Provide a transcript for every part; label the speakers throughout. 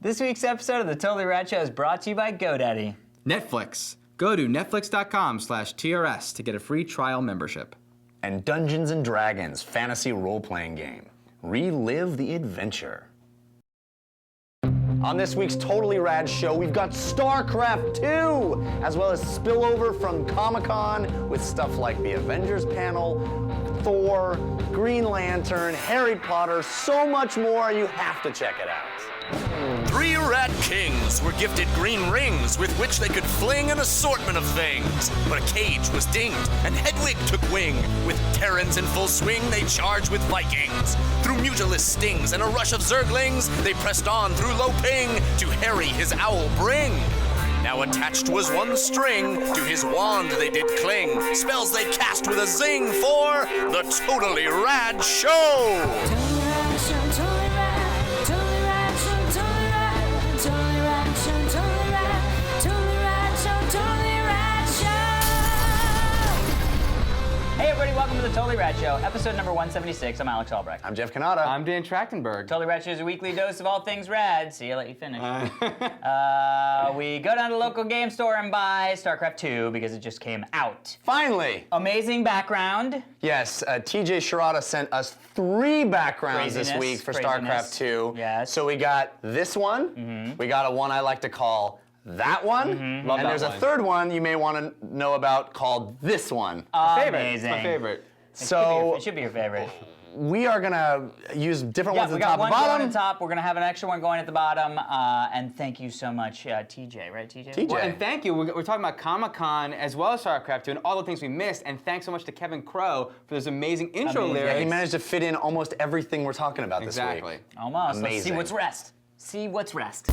Speaker 1: This week's episode of the Totally Rad Show is brought to you by GoDaddy.
Speaker 2: Netflix. Go to netflix.com/TRS to get a free trial membership.
Speaker 3: And Dungeons & Dragons fantasy role-playing game. Relive the adventure. On this week's Totally Rad Show, we've got StarCraft 2, as well as spillover from Comic-Con with stuff like the Avengers panel, Thor, Green Lantern, Harry Potter, so much more. You have to check it out.
Speaker 4: 3 Rat Kings were gifted green rings with which they could fling an assortment of things. But a cage was dinged, and Hedwig took wing. With Terrans in full swing, they charged with Vikings. Through mutilisk stings and a rush of Zerglings, they pressed on through low ping to Harry his owl bring. Now attached was one string, to his wand they did cling. Spells they cast with a zing for the Totally Rad Show!
Speaker 1: Hey everybody, welcome to the Totally Rad Show, episode number 176. I'm Alex Albrecht.
Speaker 3: I'm Jeff Canada.
Speaker 2: I'm Dan Trachtenberg.
Speaker 1: Totally Rad Show is a weekly dose of all things rad. See, I'll let you finish. We go down to the local game store and buy StarCraft 2 because it just came out.
Speaker 3: Finally!
Speaker 1: Amazing background.
Speaker 3: Yes, TJ Shirata sent us 3 backgrounds this week for StarCraft 2.
Speaker 1: Yes.
Speaker 3: So we got this one, we got a one I like to call that one, and there's a third one you may want to know about called this one.
Speaker 1: Amazing.
Speaker 2: It's my favorite.
Speaker 3: So
Speaker 1: it should be your favorite.
Speaker 3: we are gonna use different ones at
Speaker 1: we
Speaker 3: the
Speaker 1: got
Speaker 3: top
Speaker 1: one
Speaker 3: and
Speaker 1: going
Speaker 3: bottom.
Speaker 1: at the top. We're gonna have an extra one going at the bottom. And thank you so much, TJ. Right, TJ?
Speaker 3: TJ.
Speaker 2: Well, and thank you. We're talking about Comic-Con as well as StarCraft 2 and all the things we missed. And thanks so much to Kevin Crowe for those amazing intro
Speaker 1: Amazing.
Speaker 2: lyrics.
Speaker 3: He managed to fit in almost everything we're talking about this
Speaker 2: Exactly.
Speaker 3: week.
Speaker 1: Almost. Let's see
Speaker 3: Amazing.
Speaker 1: what's rest. See what's rest.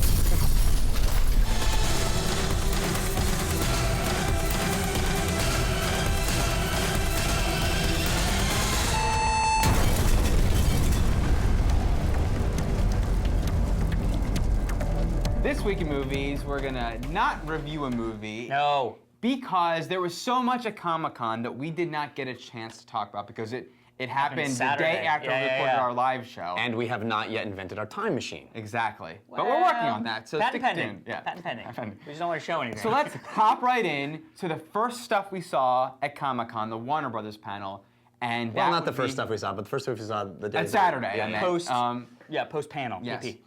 Speaker 2: This week in movies, we're gonna not review a movie.
Speaker 1: No.
Speaker 2: Because there was so much at Comic-Con that we did not get a chance to talk about because it happened the
Speaker 1: Saturday.
Speaker 2: day after
Speaker 1: Yeah,
Speaker 2: we
Speaker 1: yeah,
Speaker 2: recorded
Speaker 1: yeah.
Speaker 2: our live show.
Speaker 3: And we have not yet invented our time machine.
Speaker 2: Exactly. But we're working on that, so
Speaker 1: patent
Speaker 2: stick
Speaker 1: pending.
Speaker 2: tuned. Yeah.
Speaker 1: Patent pending.
Speaker 2: Patent pending.
Speaker 1: We just don't want to show anything.
Speaker 2: So let's hop right in to the first stuff we saw at Comic-Con, the Warner Brothers panel. And
Speaker 3: Well,
Speaker 2: that
Speaker 3: not the
Speaker 2: would
Speaker 3: first
Speaker 2: be-
Speaker 3: stuff we saw, but the first stuff we saw the day.
Speaker 2: At Saturday,
Speaker 3: Yeah,
Speaker 2: I meant.
Speaker 1: post. Post panel.
Speaker 2: Yes.
Speaker 1: PP.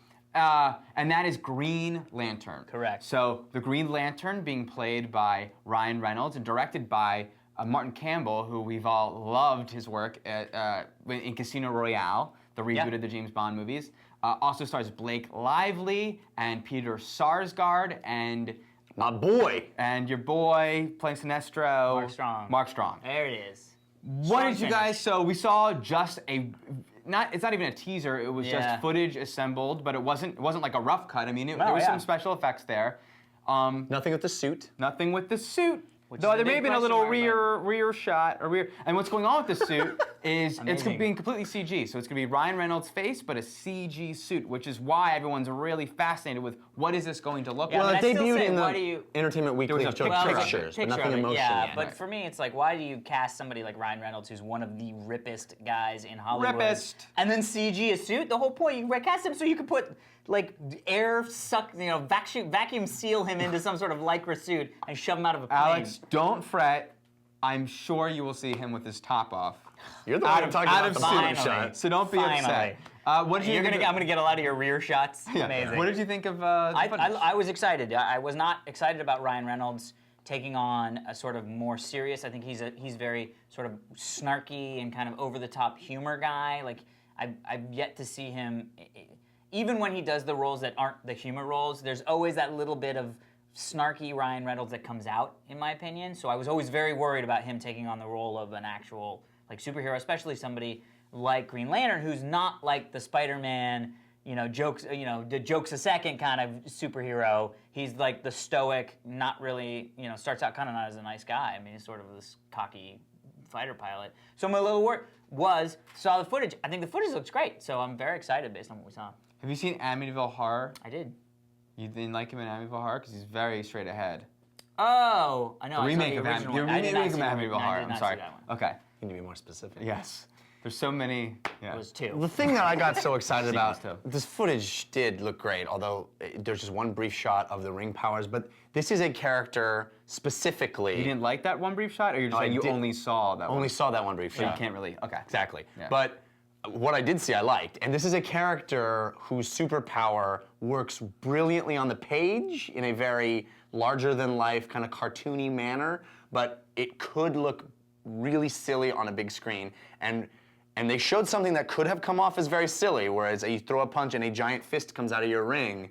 Speaker 2: And that is Green Lantern.
Speaker 1: Correct.
Speaker 2: So the Green Lantern being played by Ryan Reynolds and directed by Martin Campbell, who we've all loved his work in Casino Royale, the reboot of the James Bond movies. Also stars Blake Lively and Peter Sarsgaard and
Speaker 3: My boy.
Speaker 2: your boy playing Sinestro.
Speaker 1: Mark Strong.
Speaker 2: Mark Strong.
Speaker 1: There it is.
Speaker 2: What did you
Speaker 1: finish.
Speaker 2: guys? So we saw just it's not even a teaser. It was
Speaker 1: Yeah.
Speaker 2: just footage assembled, but it wasn't like a rough cut. I mean, there
Speaker 1: Oh,
Speaker 2: was
Speaker 1: yeah.
Speaker 2: some special effects there.
Speaker 3: Nothing with the suit.
Speaker 2: Nothing with the suit.
Speaker 1: Which
Speaker 2: Though
Speaker 1: is the
Speaker 2: there may
Speaker 1: big
Speaker 2: have been a little
Speaker 1: question mark,
Speaker 2: rear shot or rear. And what's going on with the suit is it's
Speaker 1: Amazing.
Speaker 2: being completely CG. So it's going to be Ryan Reynolds' face, but a CG suit, which is why everyone's really fascinated with what is this going to look
Speaker 1: Yeah,
Speaker 2: like.
Speaker 1: I
Speaker 3: Well, it
Speaker 1: still
Speaker 3: debuted
Speaker 1: say,
Speaker 3: in
Speaker 1: why
Speaker 3: the
Speaker 1: do you-
Speaker 3: Entertainment Weekly
Speaker 2: was a
Speaker 3: show
Speaker 2: picture of it.
Speaker 3: pictures, but
Speaker 1: Picture
Speaker 3: nothing
Speaker 1: of it,
Speaker 3: emotional.
Speaker 1: yeah,
Speaker 2: yet.
Speaker 1: but
Speaker 2: Right.
Speaker 1: for me, it's like, why do you cast somebody like Ryan Reynolds, who's one of the rippest guys in Hollywood,
Speaker 2: Rippest.
Speaker 1: and then CG a suit? The whole point, you cast him so you could put like air suck, vacuum seal him into some sort of lycra suit and shove him out of a plane.
Speaker 2: Alex, don't fret. I'm sure you will see him with his top off.
Speaker 3: You're the one talking
Speaker 2: out
Speaker 3: about
Speaker 2: of
Speaker 3: the
Speaker 2: suit.
Speaker 3: bottom
Speaker 1: Finally.
Speaker 3: shot.
Speaker 2: So don't be upset. What did you
Speaker 1: I'm
Speaker 2: think
Speaker 1: gonna get a lot of your rear shots.
Speaker 2: Yeah.
Speaker 1: Amazing.
Speaker 2: What did you think of the footage?
Speaker 1: I was excited. I was not excited about Ryan Reynolds taking on a sort of more serious. I think he's very sort of snarky and kind of over the top humor guy. Like I've yet to see him. Even when he does the roles that aren't the humor roles, there's always that little bit of snarky Ryan Reynolds that comes out, in my opinion. So I was always very worried about him taking on the role of an actual like superhero, especially somebody like Green Lantern, who's not like the Spider-Man, jokes a second kind of superhero. He's like the stoic, not really, starts out kind of not as a nice guy. I mean, he's sort of this cocky fighter pilot. So my little work saw the footage. I think the footage looks great, so I'm very excited based on what we saw.
Speaker 2: Have you seen Amityville Horror?
Speaker 1: I did.
Speaker 2: You didn't like him in Amityville Horror because he's very straight ahead.
Speaker 1: Oh, I know.
Speaker 2: The
Speaker 1: I saw
Speaker 2: remake
Speaker 1: the
Speaker 2: of
Speaker 1: original
Speaker 2: Amityville
Speaker 1: one. I did not see the
Speaker 2: Amityville
Speaker 1: original.
Speaker 2: Horror.
Speaker 1: I did
Speaker 2: I'm
Speaker 1: not
Speaker 2: sorry.
Speaker 1: see that one.
Speaker 2: Okay.
Speaker 3: Can you be more specific?
Speaker 2: Yes. There's so many. Yeah.
Speaker 1: It was 2.
Speaker 3: The thing that I got so excited about,
Speaker 2: Sequels, too.
Speaker 3: this footage did look great, although there's just one brief shot of the ring powers, but this is a character specifically.
Speaker 2: You didn't like that one brief shot, or you're just
Speaker 3: I
Speaker 2: saying you
Speaker 3: did-
Speaker 2: only saw that
Speaker 3: Only
Speaker 2: one?
Speaker 3: saw that one brief
Speaker 2: So you
Speaker 3: shot.
Speaker 2: can't really, okay.
Speaker 3: Exactly.
Speaker 2: Yeah.
Speaker 3: But what I did see, I liked. And this is a character whose superpower works brilliantly on the page in a very larger-than-life, kind of cartoony manner, but it could look really silly on a big screen. And they showed something that could have come off as very silly, whereas you throw a punch and a giant fist comes out of your ring,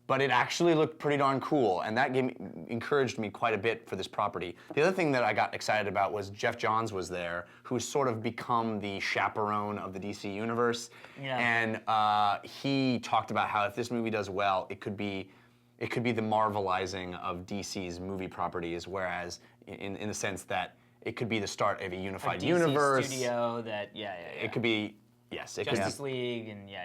Speaker 3: but it actually looked pretty darn cool, and that encouraged me quite a bit for this property. The other thing that I got excited about was Jeff Johns was there, who's sort of become the chaperone of the DC universe, and he talked about how if this movie does well, it could be the Marvelizing of DC's movie properties, whereas in the sense that it could be the start of a unified
Speaker 1: DC
Speaker 3: universe.
Speaker 1: Studio that,
Speaker 3: It could be, yes, it
Speaker 1: Justice
Speaker 3: could
Speaker 1: League and
Speaker 2: Yeah,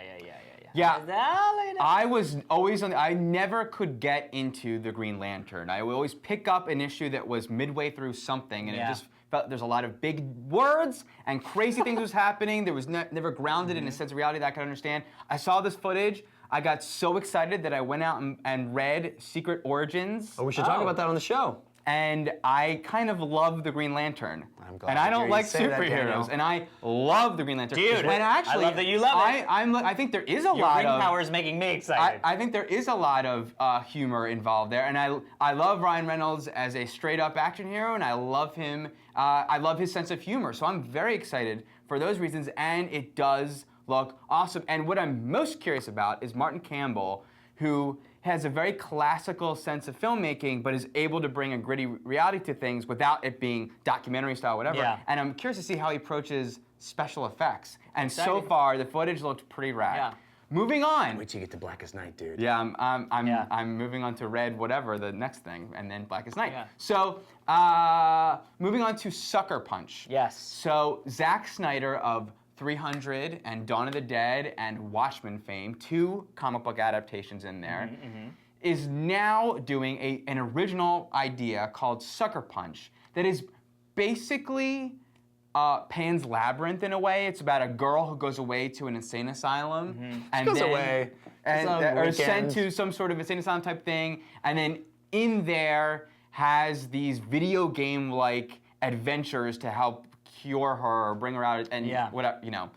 Speaker 1: Yeah.
Speaker 2: I was always I never could get into the Green Lantern. I would always pick up an issue that was midway through something, and it just felt there's a lot of big words and crazy things was happening. There was never grounded in a sense of reality that I could understand. I saw this footage. I got so excited that I went out and read Secret Origins.
Speaker 3: Oh, we should talk about that on the show.
Speaker 2: And I kind of love the Green Lantern.
Speaker 3: I'm glad
Speaker 2: and
Speaker 3: to
Speaker 2: I
Speaker 3: hear
Speaker 2: don't
Speaker 3: you
Speaker 2: like
Speaker 3: say that, Daniel.
Speaker 2: superheroes, and I love the Green Lantern.
Speaker 1: Dude,
Speaker 2: and actually,
Speaker 1: I love that you love it.
Speaker 2: I think there is a
Speaker 1: Your
Speaker 2: lot
Speaker 1: ring
Speaker 2: of
Speaker 1: power is making me excited.
Speaker 2: I think there is a lot of humor involved there, and I love Ryan Reynolds as a straight-up action hero, and I love him. I love his sense of humor, so I'm very excited for those reasons, and it does look awesome. And what I'm most curious about is Martin Campbell, who has a very classical sense of filmmaking, but is able to bring a gritty reality to things without it being documentary style, whatever.
Speaker 1: Yeah.
Speaker 2: And I'm curious to see how he approaches special effects. And so
Speaker 1: Exciting.
Speaker 2: far, the footage looked pretty rad.
Speaker 1: Yeah.
Speaker 2: Moving on.
Speaker 3: Wait till you get to Blackest Night, dude.
Speaker 2: Yeah,
Speaker 1: Yeah.
Speaker 2: I'm moving on to Red, whatever, the next thing, and then Blackest Night.
Speaker 1: Yeah.
Speaker 2: So, moving on to Sucker Punch.
Speaker 1: Yes.
Speaker 2: So, Zack Snyder of 300 and Dawn of the Dead and Watchmen fame, 2 comic book adaptations in there, is now doing an original idea called Sucker Punch that is basically Pan's Labyrinth in a way. It's about a girl who goes away to an insane asylum and
Speaker 3: goes
Speaker 2: then,
Speaker 3: away.
Speaker 2: and
Speaker 3: Some
Speaker 2: or sent
Speaker 3: weekend.
Speaker 2: to some sort of insane asylum type thing, and then in there has these video game like adventures to help cure her or bring her out and whatever, you know.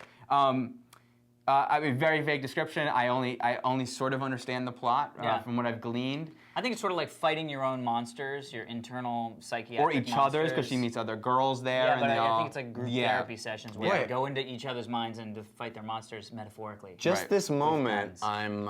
Speaker 2: I mean, very vague description. I only sort of understand the plot from what I've gleaned.
Speaker 1: I think it's sort of like fighting your own monsters, your internal psychiatric
Speaker 2: Or each other's, because
Speaker 1: monsters.
Speaker 2: she meets other girls there.
Speaker 1: Yeah,
Speaker 2: and
Speaker 1: but
Speaker 2: they
Speaker 1: I
Speaker 2: all,
Speaker 1: think it's like group therapy sessions where
Speaker 3: Yeah.
Speaker 1: they go into each other's minds and to fight their monsters metaphorically.
Speaker 3: Just
Speaker 2: Right.
Speaker 3: this moment,
Speaker 1: friends.
Speaker 3: I'm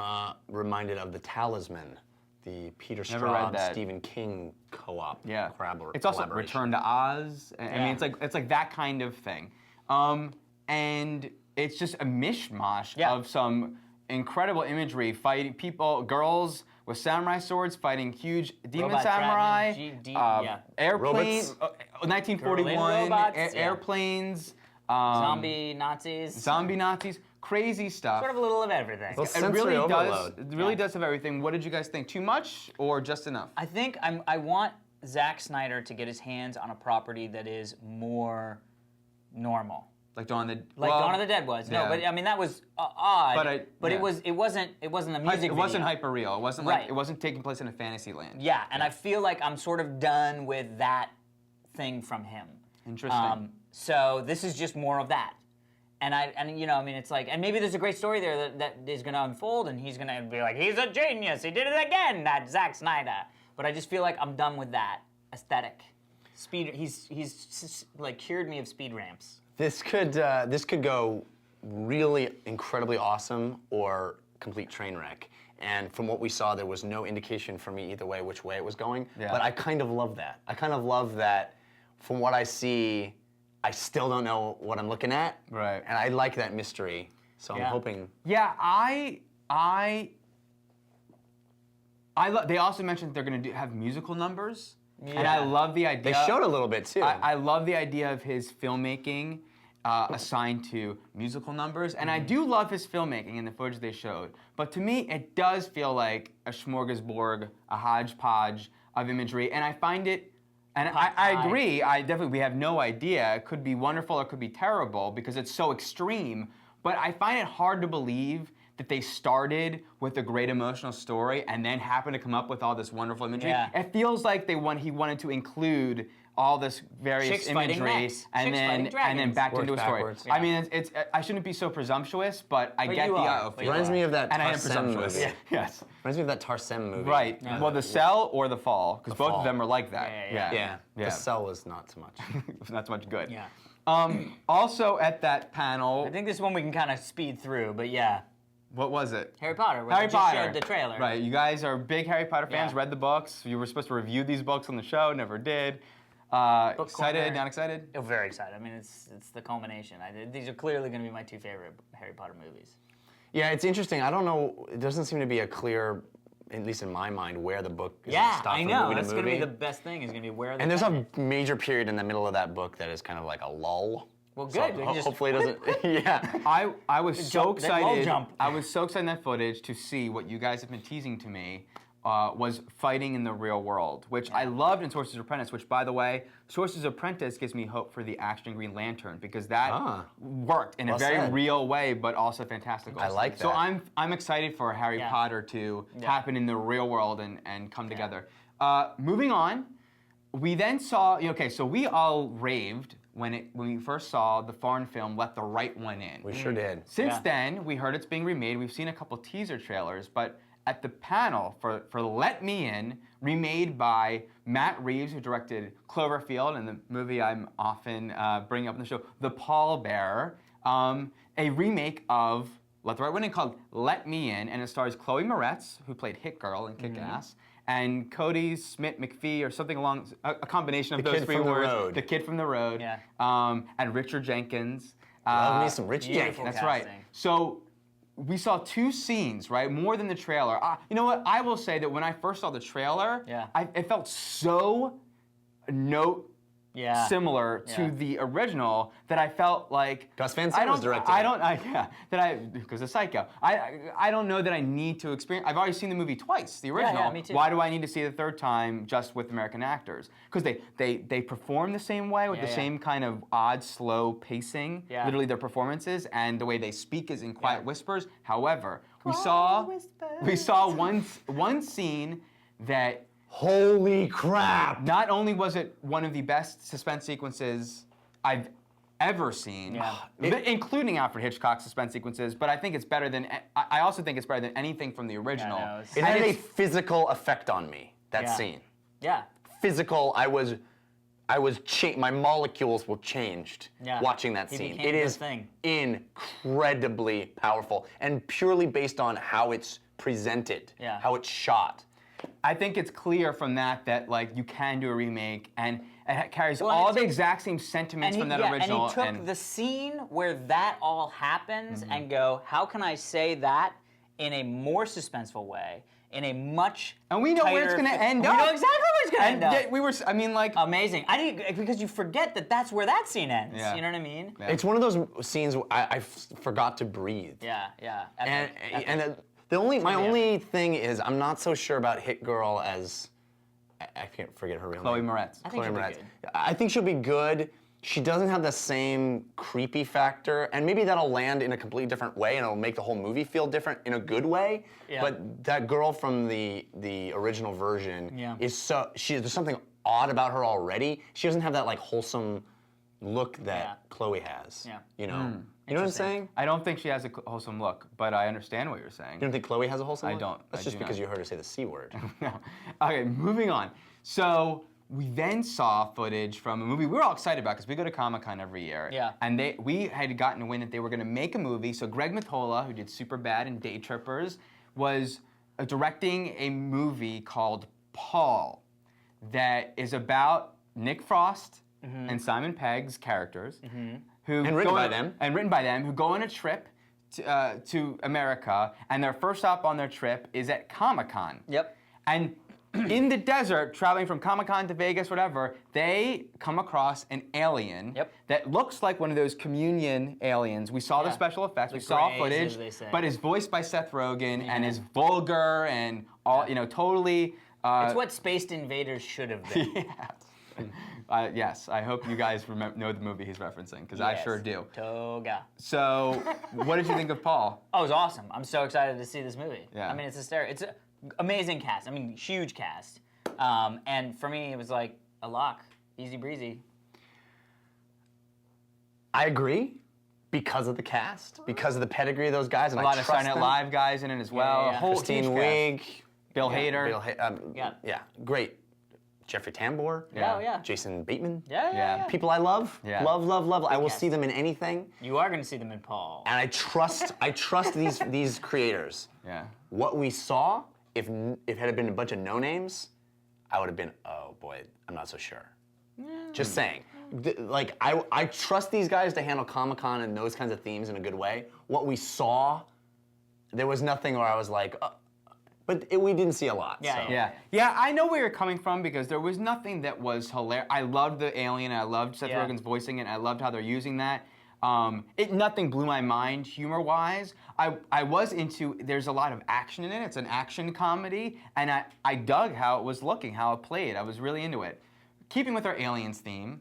Speaker 3: reminded of The Talisman, the Peter
Speaker 2: Never read
Speaker 3: Straub,
Speaker 2: that.
Speaker 3: Stephen King co-op.
Speaker 2: Yeah.
Speaker 3: collaboration.
Speaker 2: It's also Return to Oz. I mean, it's like that kind of thing. And it's just a mishmash of some incredible imagery, fighting people, girls with samurai swords fighting huge demon
Speaker 1: Robot
Speaker 2: samurai,
Speaker 1: dragon,
Speaker 2: airplanes,
Speaker 3: Robots.
Speaker 2: 1941
Speaker 1: Berlin robots, yeah.
Speaker 2: airplanes,
Speaker 1: Zombie Nazis.
Speaker 2: zombie Nazis, crazy stuff.
Speaker 1: Sort of a little of everything.
Speaker 3: Well,
Speaker 2: It
Speaker 3: sensory
Speaker 2: really
Speaker 3: overload.
Speaker 2: does. It really does have everything. What did you guys think? Too much or just enough?
Speaker 1: I think I want Zack Snyder to get his hands on a property that is more normal.
Speaker 2: Like Dawn of the
Speaker 1: Like Dawn of the Dead was. No,
Speaker 2: yeah.
Speaker 1: but I mean that was odd.
Speaker 2: But
Speaker 1: it wasn't a music
Speaker 2: It wasn't
Speaker 1: video.
Speaker 2: hyper real. It wasn't like
Speaker 1: Right.
Speaker 2: it wasn't taking place in a fantasy land.
Speaker 1: Yeah, and I feel like I'm sort of done with that thing from him.
Speaker 2: Interesting.
Speaker 1: So this is just more of that. And you know, I mean, it's like, and maybe there's a great story there that is going to unfold, and he's going to be like, he's a genius, he did it again, that Zack Snyder. But I just feel like I'm done with that aesthetic. Speed. He's like cured me of speed ramps.
Speaker 3: This could go really incredibly awesome or complete train wreck. And from what we saw, there was no indication for me either way which way it was going.
Speaker 2: Yeah.
Speaker 3: But I kind of love that. I kind of love that from what I see, I still don't know what I'm looking at.
Speaker 2: Right.
Speaker 3: And I like that mystery. So I'm hoping.
Speaker 2: Yeah, they also mentioned they're going to have musical numbers, and I love the idea.
Speaker 3: They showed a little bit too.
Speaker 2: I love the idea of his filmmaking assigned to musical numbers, and I do love his filmmaking in the footage they showed. But to me, it does feel like a smorgasbord, a hodgepodge of imagery, and I find it. And I agree. We have no idea. It could be wonderful or it could be terrible because it's so extreme. But I find it hard to believe that they started with a great emotional story and then happened to come up with all this wonderful imagery.
Speaker 1: Yeah.
Speaker 2: It feels like he wanted to include all this various
Speaker 1: Chicks fighting
Speaker 2: imagery
Speaker 1: mechs.
Speaker 2: and
Speaker 1: Chicks fighting
Speaker 2: then
Speaker 1: dragons.
Speaker 2: back
Speaker 3: Worked
Speaker 2: into a story.
Speaker 3: backwards.
Speaker 2: I mean, I shouldn't be so presumptuous, but I get
Speaker 1: you
Speaker 2: the
Speaker 1: are. But you
Speaker 3: Reminds me of that
Speaker 2: and I am
Speaker 3: Tarsem
Speaker 2: presumptuous.
Speaker 3: movie.
Speaker 2: Yes.
Speaker 3: Reminds me of that Tarsem movie.
Speaker 2: Right. Well, The Cell or The Fall, because both
Speaker 3: Fall.
Speaker 2: of them are like that.
Speaker 1: Yeah.
Speaker 3: The Cell was not so much.
Speaker 2: Not so much good.
Speaker 1: Yeah.
Speaker 2: Also at that panel,
Speaker 1: I think this one we can kind of speed through, but yeah.
Speaker 2: what was it?
Speaker 1: Harry Potter.
Speaker 2: Harry
Speaker 1: just
Speaker 2: Potter.
Speaker 1: showed the trailer.
Speaker 2: Right. You guys are big Harry Potter fans.
Speaker 1: Yeah.
Speaker 2: Read the books. You were supposed to review these books on the show. Never did.
Speaker 1: Book
Speaker 2: Excited?
Speaker 1: corner.
Speaker 2: Not excited?
Speaker 1: Oh, very excited. I mean, it's the culmination. These are clearly going to be my 2 favorite Harry Potter movies.
Speaker 3: Yeah, it's interesting. I don't know. It doesn't seem to be a clear, at least in my mind, where the book is
Speaker 1: Yeah,
Speaker 3: stop
Speaker 1: I
Speaker 3: from
Speaker 1: know.
Speaker 3: movie to
Speaker 1: That's going to
Speaker 3: movie.
Speaker 1: be the best thing. Is going to be where.
Speaker 3: And there's a major period in the middle of that book that is kind of like a lull.
Speaker 1: Well, good.
Speaker 3: So
Speaker 1: We can just-
Speaker 3: hopefully it doesn't. Yeah.
Speaker 2: I was so
Speaker 1: jump, that lull
Speaker 2: excited.
Speaker 1: jump.
Speaker 2: I was so excited in that footage to see what you guys have been teasing to me was fighting in the real world, which I loved in Sorcerer's Apprentice. Which, by the way, Sorcerer's Apprentice gives me hope for the action Green Lantern because that worked in
Speaker 3: Well
Speaker 2: a very
Speaker 3: said.
Speaker 2: real way, but also fantastical.
Speaker 3: I like
Speaker 2: So
Speaker 3: that.
Speaker 2: I'm excited for Harry
Speaker 1: Yeah.
Speaker 2: Potter to happen in the real world and come together. Moving on, we then saw. Okay, so we all raved when we first saw the foreign film Let the Right One In.
Speaker 3: We sure did.
Speaker 2: Since
Speaker 1: Yeah.
Speaker 2: then, we heard it's being remade. We've seen a couple teaser trailers, but at the panel for Let Me In, remade by Matt Reeves, who directed Cloverfield and the movie I'm often bringing up in the show, The Pallbearer, a remake of Let the Right One In called Let Me In, and it stars Chloe Moretz, who played Hit Girl in Kick-Ass, and Cody Smith McPhee, or something along a combination of
Speaker 3: The
Speaker 2: those
Speaker 3: Kid
Speaker 2: three
Speaker 3: from the
Speaker 2: words.
Speaker 3: Road.
Speaker 2: The Kid from the Road.
Speaker 1: Yeah.
Speaker 2: And Richard Jenkins.
Speaker 3: Love me some Rich
Speaker 1: beautiful
Speaker 3: Jenkins.
Speaker 2: That's right.
Speaker 1: casting.
Speaker 2: So we saw 2 scenes, right? More than the trailer. You know what? I will say that when I first saw the trailer,
Speaker 1: Yeah.
Speaker 2: it felt so
Speaker 1: Yeah.
Speaker 2: similar to
Speaker 1: Yeah.
Speaker 2: the original that I felt like
Speaker 3: Gus Van Sant was directing it.
Speaker 2: because of Psycho. I don't know that I need to experience. I've already seen the movie twice, the original.
Speaker 1: yeah, me too.
Speaker 2: Why do I need to see it the third time just with American actors? Because they perform the same way with the
Speaker 1: Yeah.
Speaker 2: same kind of odd, slow pacing.
Speaker 1: Yeah.
Speaker 2: Literally their performances and the way they speak is in quiet whispers. However, we saw one scene that.
Speaker 3: Holy crap!
Speaker 2: Not only was it one of the best suspense sequences I've ever seen, including Alfred Hitchcock's suspense sequences, but I think it's better than. I also think it's better than anything from the original.
Speaker 1: no,
Speaker 3: It had a physical effect on me. That
Speaker 1: Yeah.
Speaker 3: scene.
Speaker 1: Yeah.
Speaker 3: Physical. I was my molecules were changed
Speaker 1: Yeah.
Speaker 3: watching that
Speaker 1: He
Speaker 3: scene.
Speaker 1: became
Speaker 3: It
Speaker 1: the
Speaker 3: is
Speaker 1: thing.
Speaker 3: incredibly powerful and purely based on how it's presented,
Speaker 1: Yeah.
Speaker 3: how it's shot.
Speaker 2: I think it's clear from that like you can do a remake and it carries
Speaker 1: Well,
Speaker 2: all
Speaker 1: it's
Speaker 2: the
Speaker 1: a-
Speaker 2: exact same sentiments from that original.
Speaker 1: And he took the scene where that all happens and go, how can I say that in a more suspenseful way, in a much
Speaker 2: And we know where it's
Speaker 1: tighter
Speaker 2: going to end
Speaker 1: We
Speaker 2: up.
Speaker 1: know exactly where it's going to
Speaker 2: And
Speaker 1: end up.
Speaker 2: yet we were. I mean, like.
Speaker 1: Amazing. I didn't because you forget that that's where that scene ends.
Speaker 2: Yeah.
Speaker 1: You know what I mean?
Speaker 2: Yeah.
Speaker 3: It's one of those scenes where I forgot to breathe.
Speaker 1: Yeah.
Speaker 3: And
Speaker 1: Epic.
Speaker 3: my only thing is I'm not so sure about Hit Girl as I can't forget her real
Speaker 2: Chloe
Speaker 3: name.
Speaker 2: Moretz.
Speaker 1: I think she'll be
Speaker 3: Moretz.
Speaker 1: good.
Speaker 3: I think she'll be good. She doesn't have the same creepy factor, and maybe that'll land in a completely different way, and it'll make the whole movie feel different in a good way.
Speaker 1: Yeah.
Speaker 3: But that girl from the original version
Speaker 1: Yeah.
Speaker 3: is there's something odd about her already. She doesn't have that like wholesome look that
Speaker 1: Yeah.
Speaker 3: Chloe has.
Speaker 1: Yeah.
Speaker 3: You know. You know what I'm
Speaker 1: Interesting.
Speaker 3: saying?
Speaker 2: I don't think she has a wholesome look, but I understand what you're saying.
Speaker 3: You don't think Chloe has a wholesome
Speaker 2: I
Speaker 3: look?
Speaker 2: don't.
Speaker 3: That's
Speaker 2: I
Speaker 3: just
Speaker 2: do
Speaker 3: because
Speaker 2: not.
Speaker 3: you heard her say the C word.
Speaker 2: No. Okay, moving on. So we then saw footage from a movie we were all excited about because we go to Comic-Con every year.
Speaker 1: Yeah.
Speaker 2: And we had gotten wind that they were going to make a movie. So Greg Mottola, who did Superbad and Day Trippers, was directing a movie called Paul that is about Nick Frost and Simon Pegg's characters. Who
Speaker 3: And written
Speaker 2: go
Speaker 3: by
Speaker 2: on-
Speaker 3: them.
Speaker 2: And written by them, who go on a trip to America, and their first stop on their trip is at Comic-Con.
Speaker 1: Yep.
Speaker 2: And in the desert, traveling from Comic-Con to Vegas, whatever, they come across an alien
Speaker 1: Yep.
Speaker 2: that looks like one of those communion aliens. We saw the
Speaker 1: Yeah.
Speaker 2: special effects, we
Speaker 1: The
Speaker 2: saw
Speaker 1: Greys,
Speaker 2: footage,
Speaker 1: as they say.
Speaker 2: but is voiced by Seth Rogen and is vulgar and all, totally.
Speaker 1: It's what Spaced Invaders should have been.
Speaker 2: Yes, I hope you guys know the movie he's referencing, because I
Speaker 1: Yes.
Speaker 2: sure do.
Speaker 1: Toga.
Speaker 2: So, what did you think of Paul?
Speaker 1: Oh, it was awesome. I'm so excited to see this movie.
Speaker 2: Yeah.
Speaker 1: I mean, it's hysterical. It's an amazing cast. I mean, huge cast. And for me, it was like a lock. Easy breezy.
Speaker 3: I agree because of the cast, because of the pedigree of those guys, and
Speaker 2: A lot
Speaker 3: I
Speaker 2: of
Speaker 3: trust
Speaker 2: Saturday Night
Speaker 3: them.
Speaker 2: Live guys in it as well.
Speaker 1: yeah, yeah.
Speaker 2: A whole
Speaker 3: Christine
Speaker 2: huge cast.
Speaker 3: Wiig,
Speaker 2: Bill Hader.
Speaker 1: Yeah.
Speaker 3: Great. Jeffrey Tambor.
Speaker 2: Yeah.
Speaker 1: Oh, yeah.
Speaker 3: Jason Bateman.
Speaker 1: Yeah.
Speaker 3: People I love.
Speaker 2: Yeah.
Speaker 3: Love. I will
Speaker 1: cast.
Speaker 3: see them in anything,
Speaker 1: You are going to see them in Paul.
Speaker 3: and I trust these creators.
Speaker 2: Yeah.
Speaker 3: What we saw, if it had been a bunch of no names, I would have been, oh boy, I'm not so sure. Just saying. Like, I trust these guys to handle Comic-Con and those kinds of themes in a good way. What we saw, there was nothing where I was like, we didn't see a lot.
Speaker 1: Yeah,
Speaker 3: so.
Speaker 1: yeah.
Speaker 2: Yeah, I know where you're coming from, because there was nothing that was hilarious. I loved the alien, I loved Seth
Speaker 1: Yeah.
Speaker 2: Rogen's voicing it, I loved how they're using that. Nothing blew my mind humor-wise. I was into, there's a lot of action in it. It's an action comedy, and I dug how it was looking, how it played. I was really into it. Keeping with our aliens theme,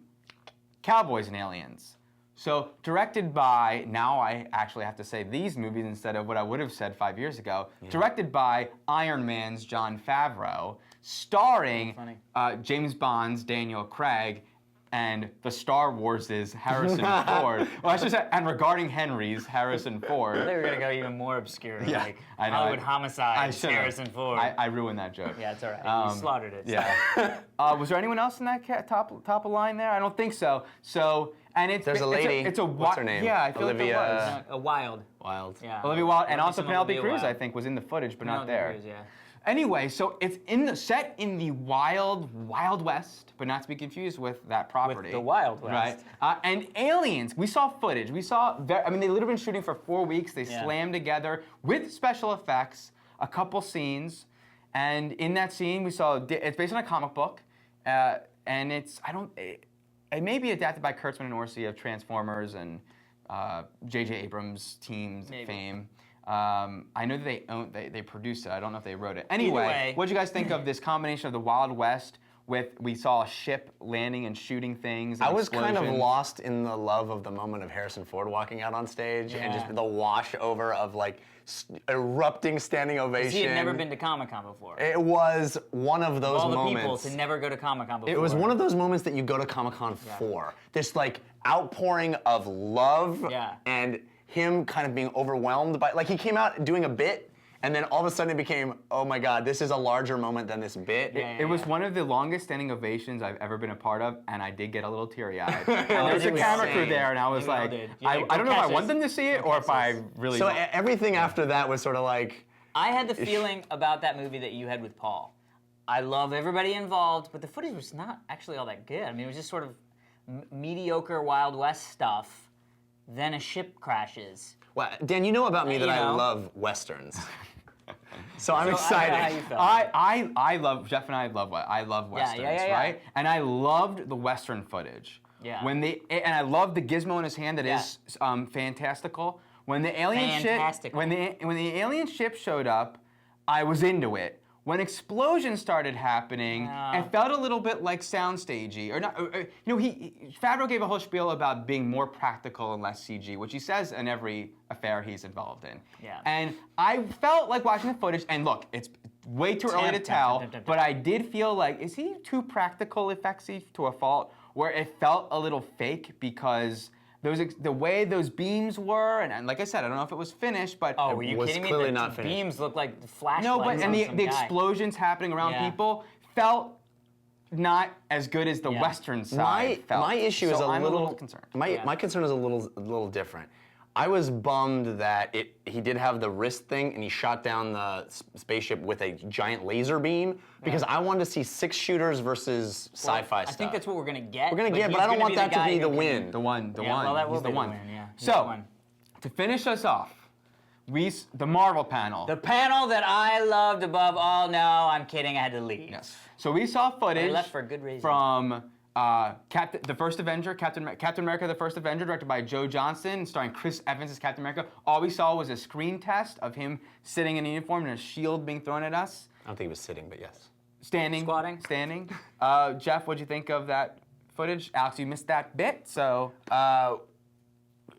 Speaker 2: Cowboys and Aliens. So, directed by, now I actually have to say these movies instead of what I would have said 5 years ago, directed by Iron Man's Jon Favreau, starring James Bond's Daniel Craig, and the Star Wars' Harrison Ford. Well, I should say, and regarding Henry's Harrison Ford.
Speaker 1: I think we're going to go even more obscure.
Speaker 2: Yeah,
Speaker 1: Like
Speaker 2: I know.
Speaker 1: Hollywood Homicide,
Speaker 2: should've.
Speaker 1: Harrison Ford.
Speaker 2: I ruined that joke.
Speaker 1: Yeah, it's all right. You slaughtered it.
Speaker 2: Yeah. Was there anyone else in that top of line there? I don't think so. So, and it's
Speaker 3: There's a lady.
Speaker 2: It's a
Speaker 3: What's her name?
Speaker 2: Yeah, I feel like there was.
Speaker 1: A wild.
Speaker 3: Wild.
Speaker 1: Yeah.
Speaker 2: Olivia Wilde, and
Speaker 1: Or
Speaker 2: also
Speaker 1: some
Speaker 2: Penelope
Speaker 1: Olivia
Speaker 2: Cruz,
Speaker 1: Wilde.
Speaker 2: I think, was in the footage, but not
Speaker 1: Penelope
Speaker 2: there.
Speaker 1: Cruz, yeah.
Speaker 2: Anyway, so it's set in the Wild West, but not to be confused with that property.
Speaker 1: the Wild West.
Speaker 2: Right. And aliens, we saw footage. We saw, they literally been shooting for 4 weeks. They
Speaker 1: Yeah.
Speaker 2: slammed together with special effects, a couple scenes. And in that scene, we saw, it's based on a comic book. And it may be adapted by Kurtzman and Orsi of Transformers and J.J. Abrams' team's
Speaker 1: Maybe.
Speaker 2: fame. I know that they produced it. I don't know if they wrote it. Anyway,
Speaker 1: way.
Speaker 2: what did you guys think of this combination of the Wild West we saw a ship landing and shooting things? And
Speaker 3: I was kind of
Speaker 2: explosions?
Speaker 3: lost in the love of the moment of Harrison Ford walking out on stage and just
Speaker 1: Yeah.
Speaker 3: the wash over of like erupting standing ovation.
Speaker 1: He had never been to Comic-Con before.
Speaker 3: It was one of those
Speaker 1: All the
Speaker 3: moments.
Speaker 1: people to never go to Comic-Con before.
Speaker 3: It was one of those moments that you go to Comic-Con for. This like outpouring of love
Speaker 1: Yeah.
Speaker 3: and him kind of being overwhelmed by, like he came out doing a bit and then all of a sudden it became, oh my God, this is a larger moment than this bit.
Speaker 1: Yeah.
Speaker 2: It was one of the longest standing ovations I've ever been a part of, and I did get a little teary-eyed. And
Speaker 1: I
Speaker 2: there was a
Speaker 1: think we
Speaker 2: camera
Speaker 3: all
Speaker 2: crew
Speaker 3: did.
Speaker 2: there, and I was
Speaker 1: we all
Speaker 2: like,
Speaker 1: did.
Speaker 2: I
Speaker 1: Go
Speaker 2: don't know if I
Speaker 1: catch
Speaker 2: want
Speaker 1: us.
Speaker 2: them to see it
Speaker 1: Go
Speaker 2: or if
Speaker 1: catch
Speaker 2: I
Speaker 1: us.
Speaker 2: really
Speaker 3: So
Speaker 2: don't.
Speaker 3: everything after that was sort of like,
Speaker 1: I had the feeling about that movie that you had with Paul. I love everybody involved, but the footage was not actually all that good. I mean, it was just sort of mediocre Wild West stuff. Then a ship crashes.
Speaker 3: well, Dan, you know about me that
Speaker 1: You
Speaker 3: I
Speaker 1: know.
Speaker 3: love Westerns. So I'm
Speaker 1: So I don't know
Speaker 3: excited.
Speaker 1: how you felt.
Speaker 2: I love Jeff and I love westerns,
Speaker 1: yeah.
Speaker 2: right? And I loved the western footage.
Speaker 1: Yeah.
Speaker 2: And I loved the gizmo in his hand that is fantastical. When the alien ship
Speaker 1: Fantastical.
Speaker 2: when the alien ship showed up, I was into it. When explosions started happening, it felt a little bit like soundstagey, or not. Favreau gave a whole spiel about being more practical and less CG, which he says in every affair he's involved in.
Speaker 1: Yeah.
Speaker 2: And I felt like watching the footage, and look, it's way too early to tell, but I did feel like, is he too practical effectsy to a fault, where it felt a little fake because the way those beams were, and like I said, I don't know if it was finished, but
Speaker 1: Oh, were you
Speaker 3: was
Speaker 1: kidding me?
Speaker 3: clearly
Speaker 1: The
Speaker 3: not finished.
Speaker 1: beams looked like the flashlights.
Speaker 2: no, but and
Speaker 1: on
Speaker 2: the
Speaker 1: some guy.
Speaker 2: explosions happening around
Speaker 1: Yeah.
Speaker 2: people felt not as good as the
Speaker 1: Yeah.
Speaker 2: Western side felt.
Speaker 3: My issue is
Speaker 2: So
Speaker 3: a
Speaker 2: I'm
Speaker 3: little,
Speaker 2: a little concerned.
Speaker 3: My concern is a little different. I was bummed that he did have the wrist thing and he shot down the spaceship with a giant laser beam because I wanted to see 6 shooters versus sci-fi
Speaker 1: I
Speaker 3: stuff.
Speaker 1: think that's what we're gonna get.
Speaker 3: We're gonna get,
Speaker 1: he's
Speaker 3: but I don't
Speaker 1: gonna
Speaker 3: want that to
Speaker 1: guy
Speaker 3: be the
Speaker 1: who can-
Speaker 3: win.
Speaker 2: The one.
Speaker 1: Yeah, well, that will
Speaker 2: He's
Speaker 1: be
Speaker 2: the one.
Speaker 1: win, yeah. He's
Speaker 2: So,
Speaker 1: the one.
Speaker 2: to finish us off, the Marvel panel.
Speaker 1: The panel that I loved above all. No, I'm kidding. I had to leave.
Speaker 2: Yes. So we saw footage
Speaker 1: left for a good reason.
Speaker 2: from the First Avenger, Captain America: The First Avenger, directed by Joe Johnston, starring Chris Evans as Captain America. All we saw was a screen test of him sitting in a uniform and a shield being thrown at us.
Speaker 3: I don't think he was sitting, but yes.
Speaker 2: Standing.
Speaker 1: Squatting.
Speaker 2: Standing. Jeff, what'd you think of that footage? Alex, you missed that bit, so.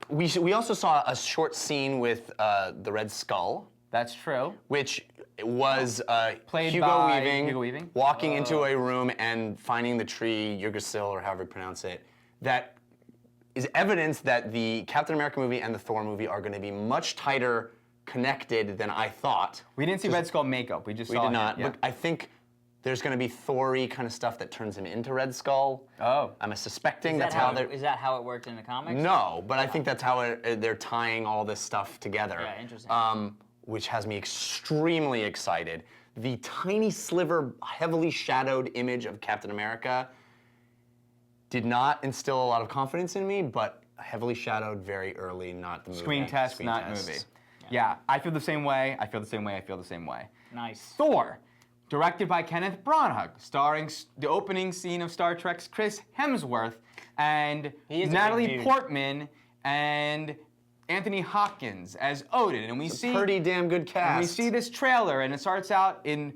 Speaker 3: We also saw a short scene with the Red Skull,
Speaker 2: That's true.
Speaker 3: which was
Speaker 2: Played
Speaker 3: Hugo
Speaker 2: by
Speaker 3: Weaving,
Speaker 2: Hugo Weaving.
Speaker 3: walking into a room and finding the tree, Yggdrasil, or however you pronounce it. That is evidence that the Captain America movie and the Thor movie are going to be much tighter connected than I thought.
Speaker 2: We didn't see Red Skull makeup. We just
Speaker 3: We
Speaker 2: saw
Speaker 3: did
Speaker 2: him,
Speaker 3: not,
Speaker 2: yeah.
Speaker 3: but I think there's going to be Thor-y kind of stuff that turns him into Red Skull.
Speaker 2: Oh.
Speaker 3: I'm suspecting
Speaker 1: Is
Speaker 3: that's
Speaker 1: that how it worked in the comics?
Speaker 3: No, but I think that's how they're tying all this stuff together.
Speaker 1: Yeah, interesting.
Speaker 3: Which has me extremely excited. The tiny sliver, heavily shadowed image of Captain America did not instill a lot of confidence in me, but heavily shadowed very early, not the movie.
Speaker 2: Screen test,
Speaker 3: Screen
Speaker 2: not
Speaker 3: test.
Speaker 2: movie. Yeah, I feel the same way. I feel the same way. I feel the same way.
Speaker 1: Nice.
Speaker 2: Thor, directed by Kenneth Branagh, starring the opening scene of Star Trek's Chris Hemsworth and
Speaker 1: He is a big
Speaker 2: Natalie
Speaker 1: dude.
Speaker 2: Portman and Anthony Hopkins as Odin, and we see
Speaker 3: Pretty damn good cast.
Speaker 2: and we see this trailer, and it starts out in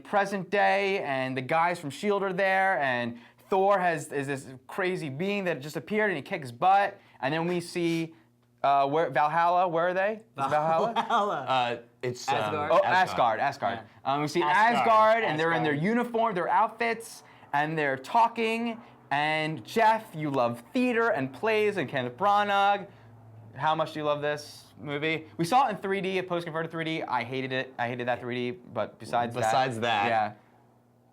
Speaker 2: present day, and the guys from S.H.I.E.L.D. are there, and Thor is this crazy being that just appeared, and he kicks butt, and then we see where Valhalla. Where are they? Is it Valhalla?
Speaker 3: It's
Speaker 1: Asgard.
Speaker 2: Oh, Asgard. We see
Speaker 1: Asgard.
Speaker 2: Asgard, and they're in their
Speaker 1: Asgard.
Speaker 2: uniform, their outfits, and they're talking. And Jeff, you love theater and plays, and Kenneth Branagh. How much do you love this movie? We saw it in 3D, a post-converted 3D. I hated it. I hated that 3D, but besides that. Yeah.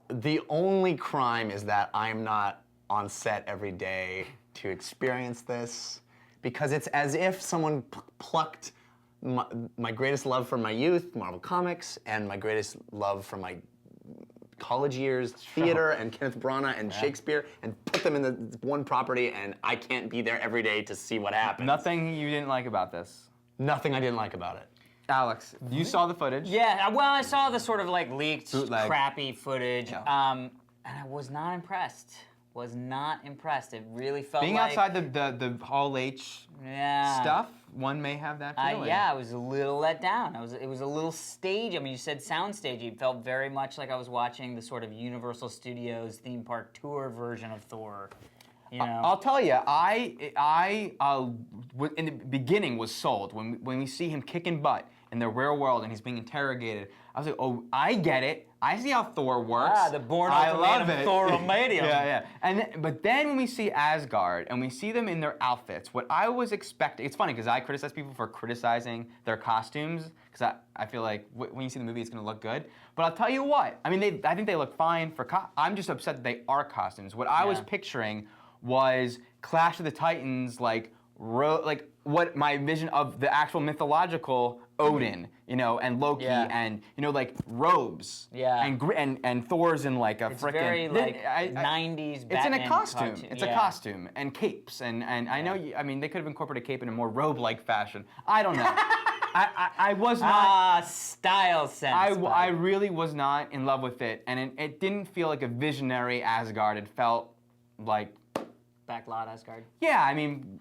Speaker 3: The only crime is that I'm not on set every day to experience this, because it's as if someone plucked my greatest love from my youth, Marvel Comics, and my greatest love from my college years, theater, and Kenneth Branagh and Shakespeare, and put them in the one property, and I can't be there every day to see what happens.
Speaker 2: Nothing you didn't like about this.
Speaker 3: Nothing I didn't like about it.
Speaker 2: Alex, you saw the footage.
Speaker 1: Yeah, well, I saw the sort of like leaked,
Speaker 2: Bootleg.
Speaker 1: crappy footage,
Speaker 2: Yeah.
Speaker 1: and I was not impressed. Was not impressed. It really felt
Speaker 2: Being
Speaker 1: like
Speaker 2: outside the Hall H
Speaker 1: yeah.
Speaker 2: stuff, one may have that feeling.
Speaker 1: Yeah, I was a little let down. It was a little stage. I mean, you said sound stagey. It felt very much like I was watching the sort of Universal Studios theme park tour version of Thor. You know?
Speaker 2: I'll tell you, in the beginning was sold when we see him kicking butt in the real world and he's being interrogated. I was like, oh, I get it. I see how Thor works.
Speaker 1: Ah, the born
Speaker 2: I
Speaker 1: ultimate
Speaker 2: love
Speaker 1: of
Speaker 2: it.
Speaker 1: Thoromanium.
Speaker 2: Yeah. But then when we see Asgard and we see them in their outfits, what I was expecting, it's funny because I criticize people for criticizing their costumes because I feel like when you see the movie, it's going to look good. But I'll tell you what, I mean, I think they look fine for I'm just upset that they are costumes. What I was picturing was Clash of the Titans, like what my vision of the actual mythological Odin, and Loki, and like robes, and Thor's in like a
Speaker 1: It's
Speaker 2: frickin'
Speaker 1: very like 90s
Speaker 2: It's
Speaker 1: Batman
Speaker 2: in a costume.
Speaker 1: cartoon.
Speaker 2: It's a costume and capes, and I know they could have incorporated cape in a more robe-like fashion. I don't know. I was not.
Speaker 1: Style sense.
Speaker 2: I really was not in love with it, and it didn't feel like a visionary Asgard. It felt like
Speaker 1: Backlot Asgard.
Speaker 2: yeah. I mean,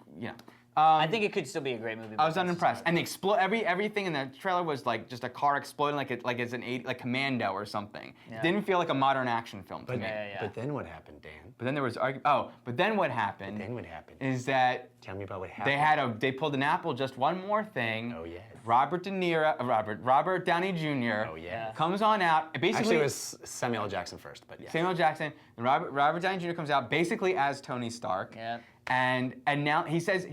Speaker 1: I think it could still be a great movie.
Speaker 2: I was unimpressed, and everything in the trailer was like just a car exploding, like it's like Commando or something.
Speaker 1: Yeah.
Speaker 2: It didn't feel like a modern action film to me.
Speaker 3: But then what happened, Dan?
Speaker 2: But then there was but then what happened?
Speaker 3: Then what happened?
Speaker 2: Is that
Speaker 3: Tell me about what happened.
Speaker 2: they pulled an apple. Just one more thing.
Speaker 3: Oh, yes.
Speaker 2: Robert Downey Jr.
Speaker 3: Oh, yes.
Speaker 2: comes on out. Basically,
Speaker 3: Actually, it was Samuel L. Jackson first, but yeah.
Speaker 2: Samuel Jackson and Robert Downey Jr. comes out basically as Tony Stark.
Speaker 1: Yeah.
Speaker 2: And now he says,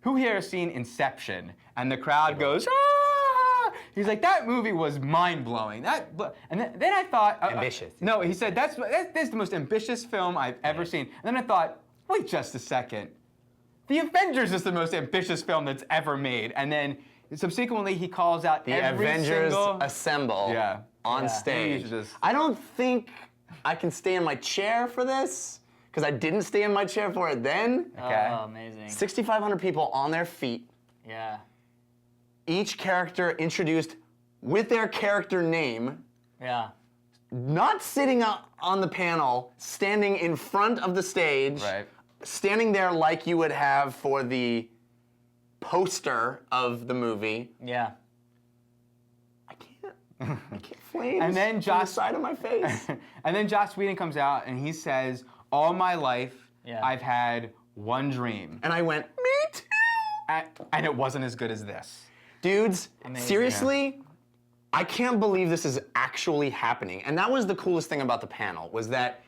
Speaker 2: who here has seen Inception? And the crowd goes, ah! He's like, that movie was mind-blowing. And then I thought...
Speaker 3: Ambitious.
Speaker 2: No, he said, that's the most ambitious film I've ever seen. And then I thought, wait just a second. The Avengers is the most ambitious film that's ever made. And then subsequently he calls out
Speaker 3: The
Speaker 2: every
Speaker 3: Avengers
Speaker 2: single...
Speaker 3: assemble on stage.
Speaker 2: Jesus.
Speaker 3: I don't think I can stay in my chair for this, because I didn't stay in my chair for it then.
Speaker 2: Okay.
Speaker 1: Oh, amazing.
Speaker 3: 6,500 people on their feet,
Speaker 1: Yeah.
Speaker 3: each character introduced with their character name,
Speaker 1: Yeah.
Speaker 3: not sitting on the panel, standing in front of the stage,
Speaker 2: Right.
Speaker 3: standing there like you would have for the poster of the movie.
Speaker 1: Yeah.
Speaker 3: I can't. Flames
Speaker 2: And then
Speaker 3: from
Speaker 2: Josh-
Speaker 3: the side of my face.
Speaker 2: And then Joss Whedon comes out and he says, all my life, I've had one dream.
Speaker 3: And I went, me too.
Speaker 2: And it wasn't as good as this.
Speaker 3: Dudes, seriously, I can't believe this is actually happening. And that was the coolest thing about the panel, was that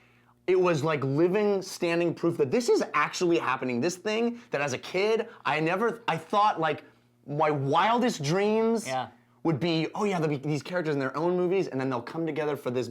Speaker 3: it was like living, standing proof that this is actually happening. This thing that as a kid, I thought like my wildest dreams would be, oh yeah, there'll be these characters in their own movies and then they'll come together for this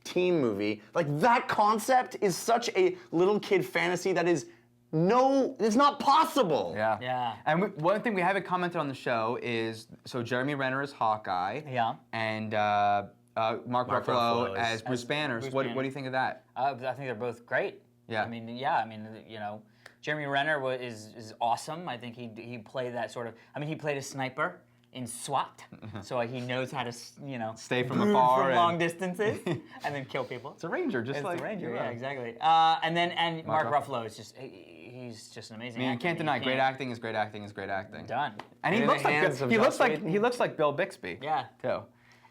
Speaker 3: team movie. Like that concept is such a little kid fantasy that is it's not possible.
Speaker 2: Yeah. And one thing we haven't commented on the show is, so Jeremy Renner is Hawkeye.
Speaker 1: Yeah.
Speaker 2: And Mark Ruffalo as Bruce Banner. What do you think of that?
Speaker 1: I think they're both great.
Speaker 2: Yeah.
Speaker 1: I mean, you know, Jeremy Renner is awesome. I think he played that sort of. I mean, he played a sniper in SWAT, so he knows how to, you know,
Speaker 2: stay from afar
Speaker 1: from
Speaker 2: and
Speaker 1: long distances and then kill people.
Speaker 2: It's a ranger, just like
Speaker 1: a ranger.
Speaker 2: you
Speaker 1: Yeah,
Speaker 2: are.
Speaker 1: exactly. And Mark Ruffalo is just he's just an amazing.
Speaker 2: I mean, you
Speaker 1: actor.
Speaker 2: can't deny great acting is great acting is great acting.
Speaker 1: Done.
Speaker 2: And he
Speaker 3: In the
Speaker 2: looks like
Speaker 3: hands of
Speaker 2: he looks
Speaker 3: Joss
Speaker 2: like
Speaker 3: Whedon.
Speaker 2: he looks like Bill Bixby.
Speaker 1: Yeah.
Speaker 2: Too.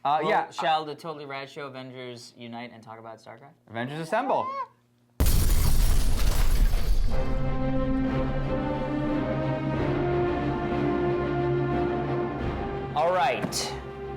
Speaker 1: Well, shall the Totally Rad Show Avengers unite and talk about StarCraft?
Speaker 2: Avengers Assemble.
Speaker 1: All right.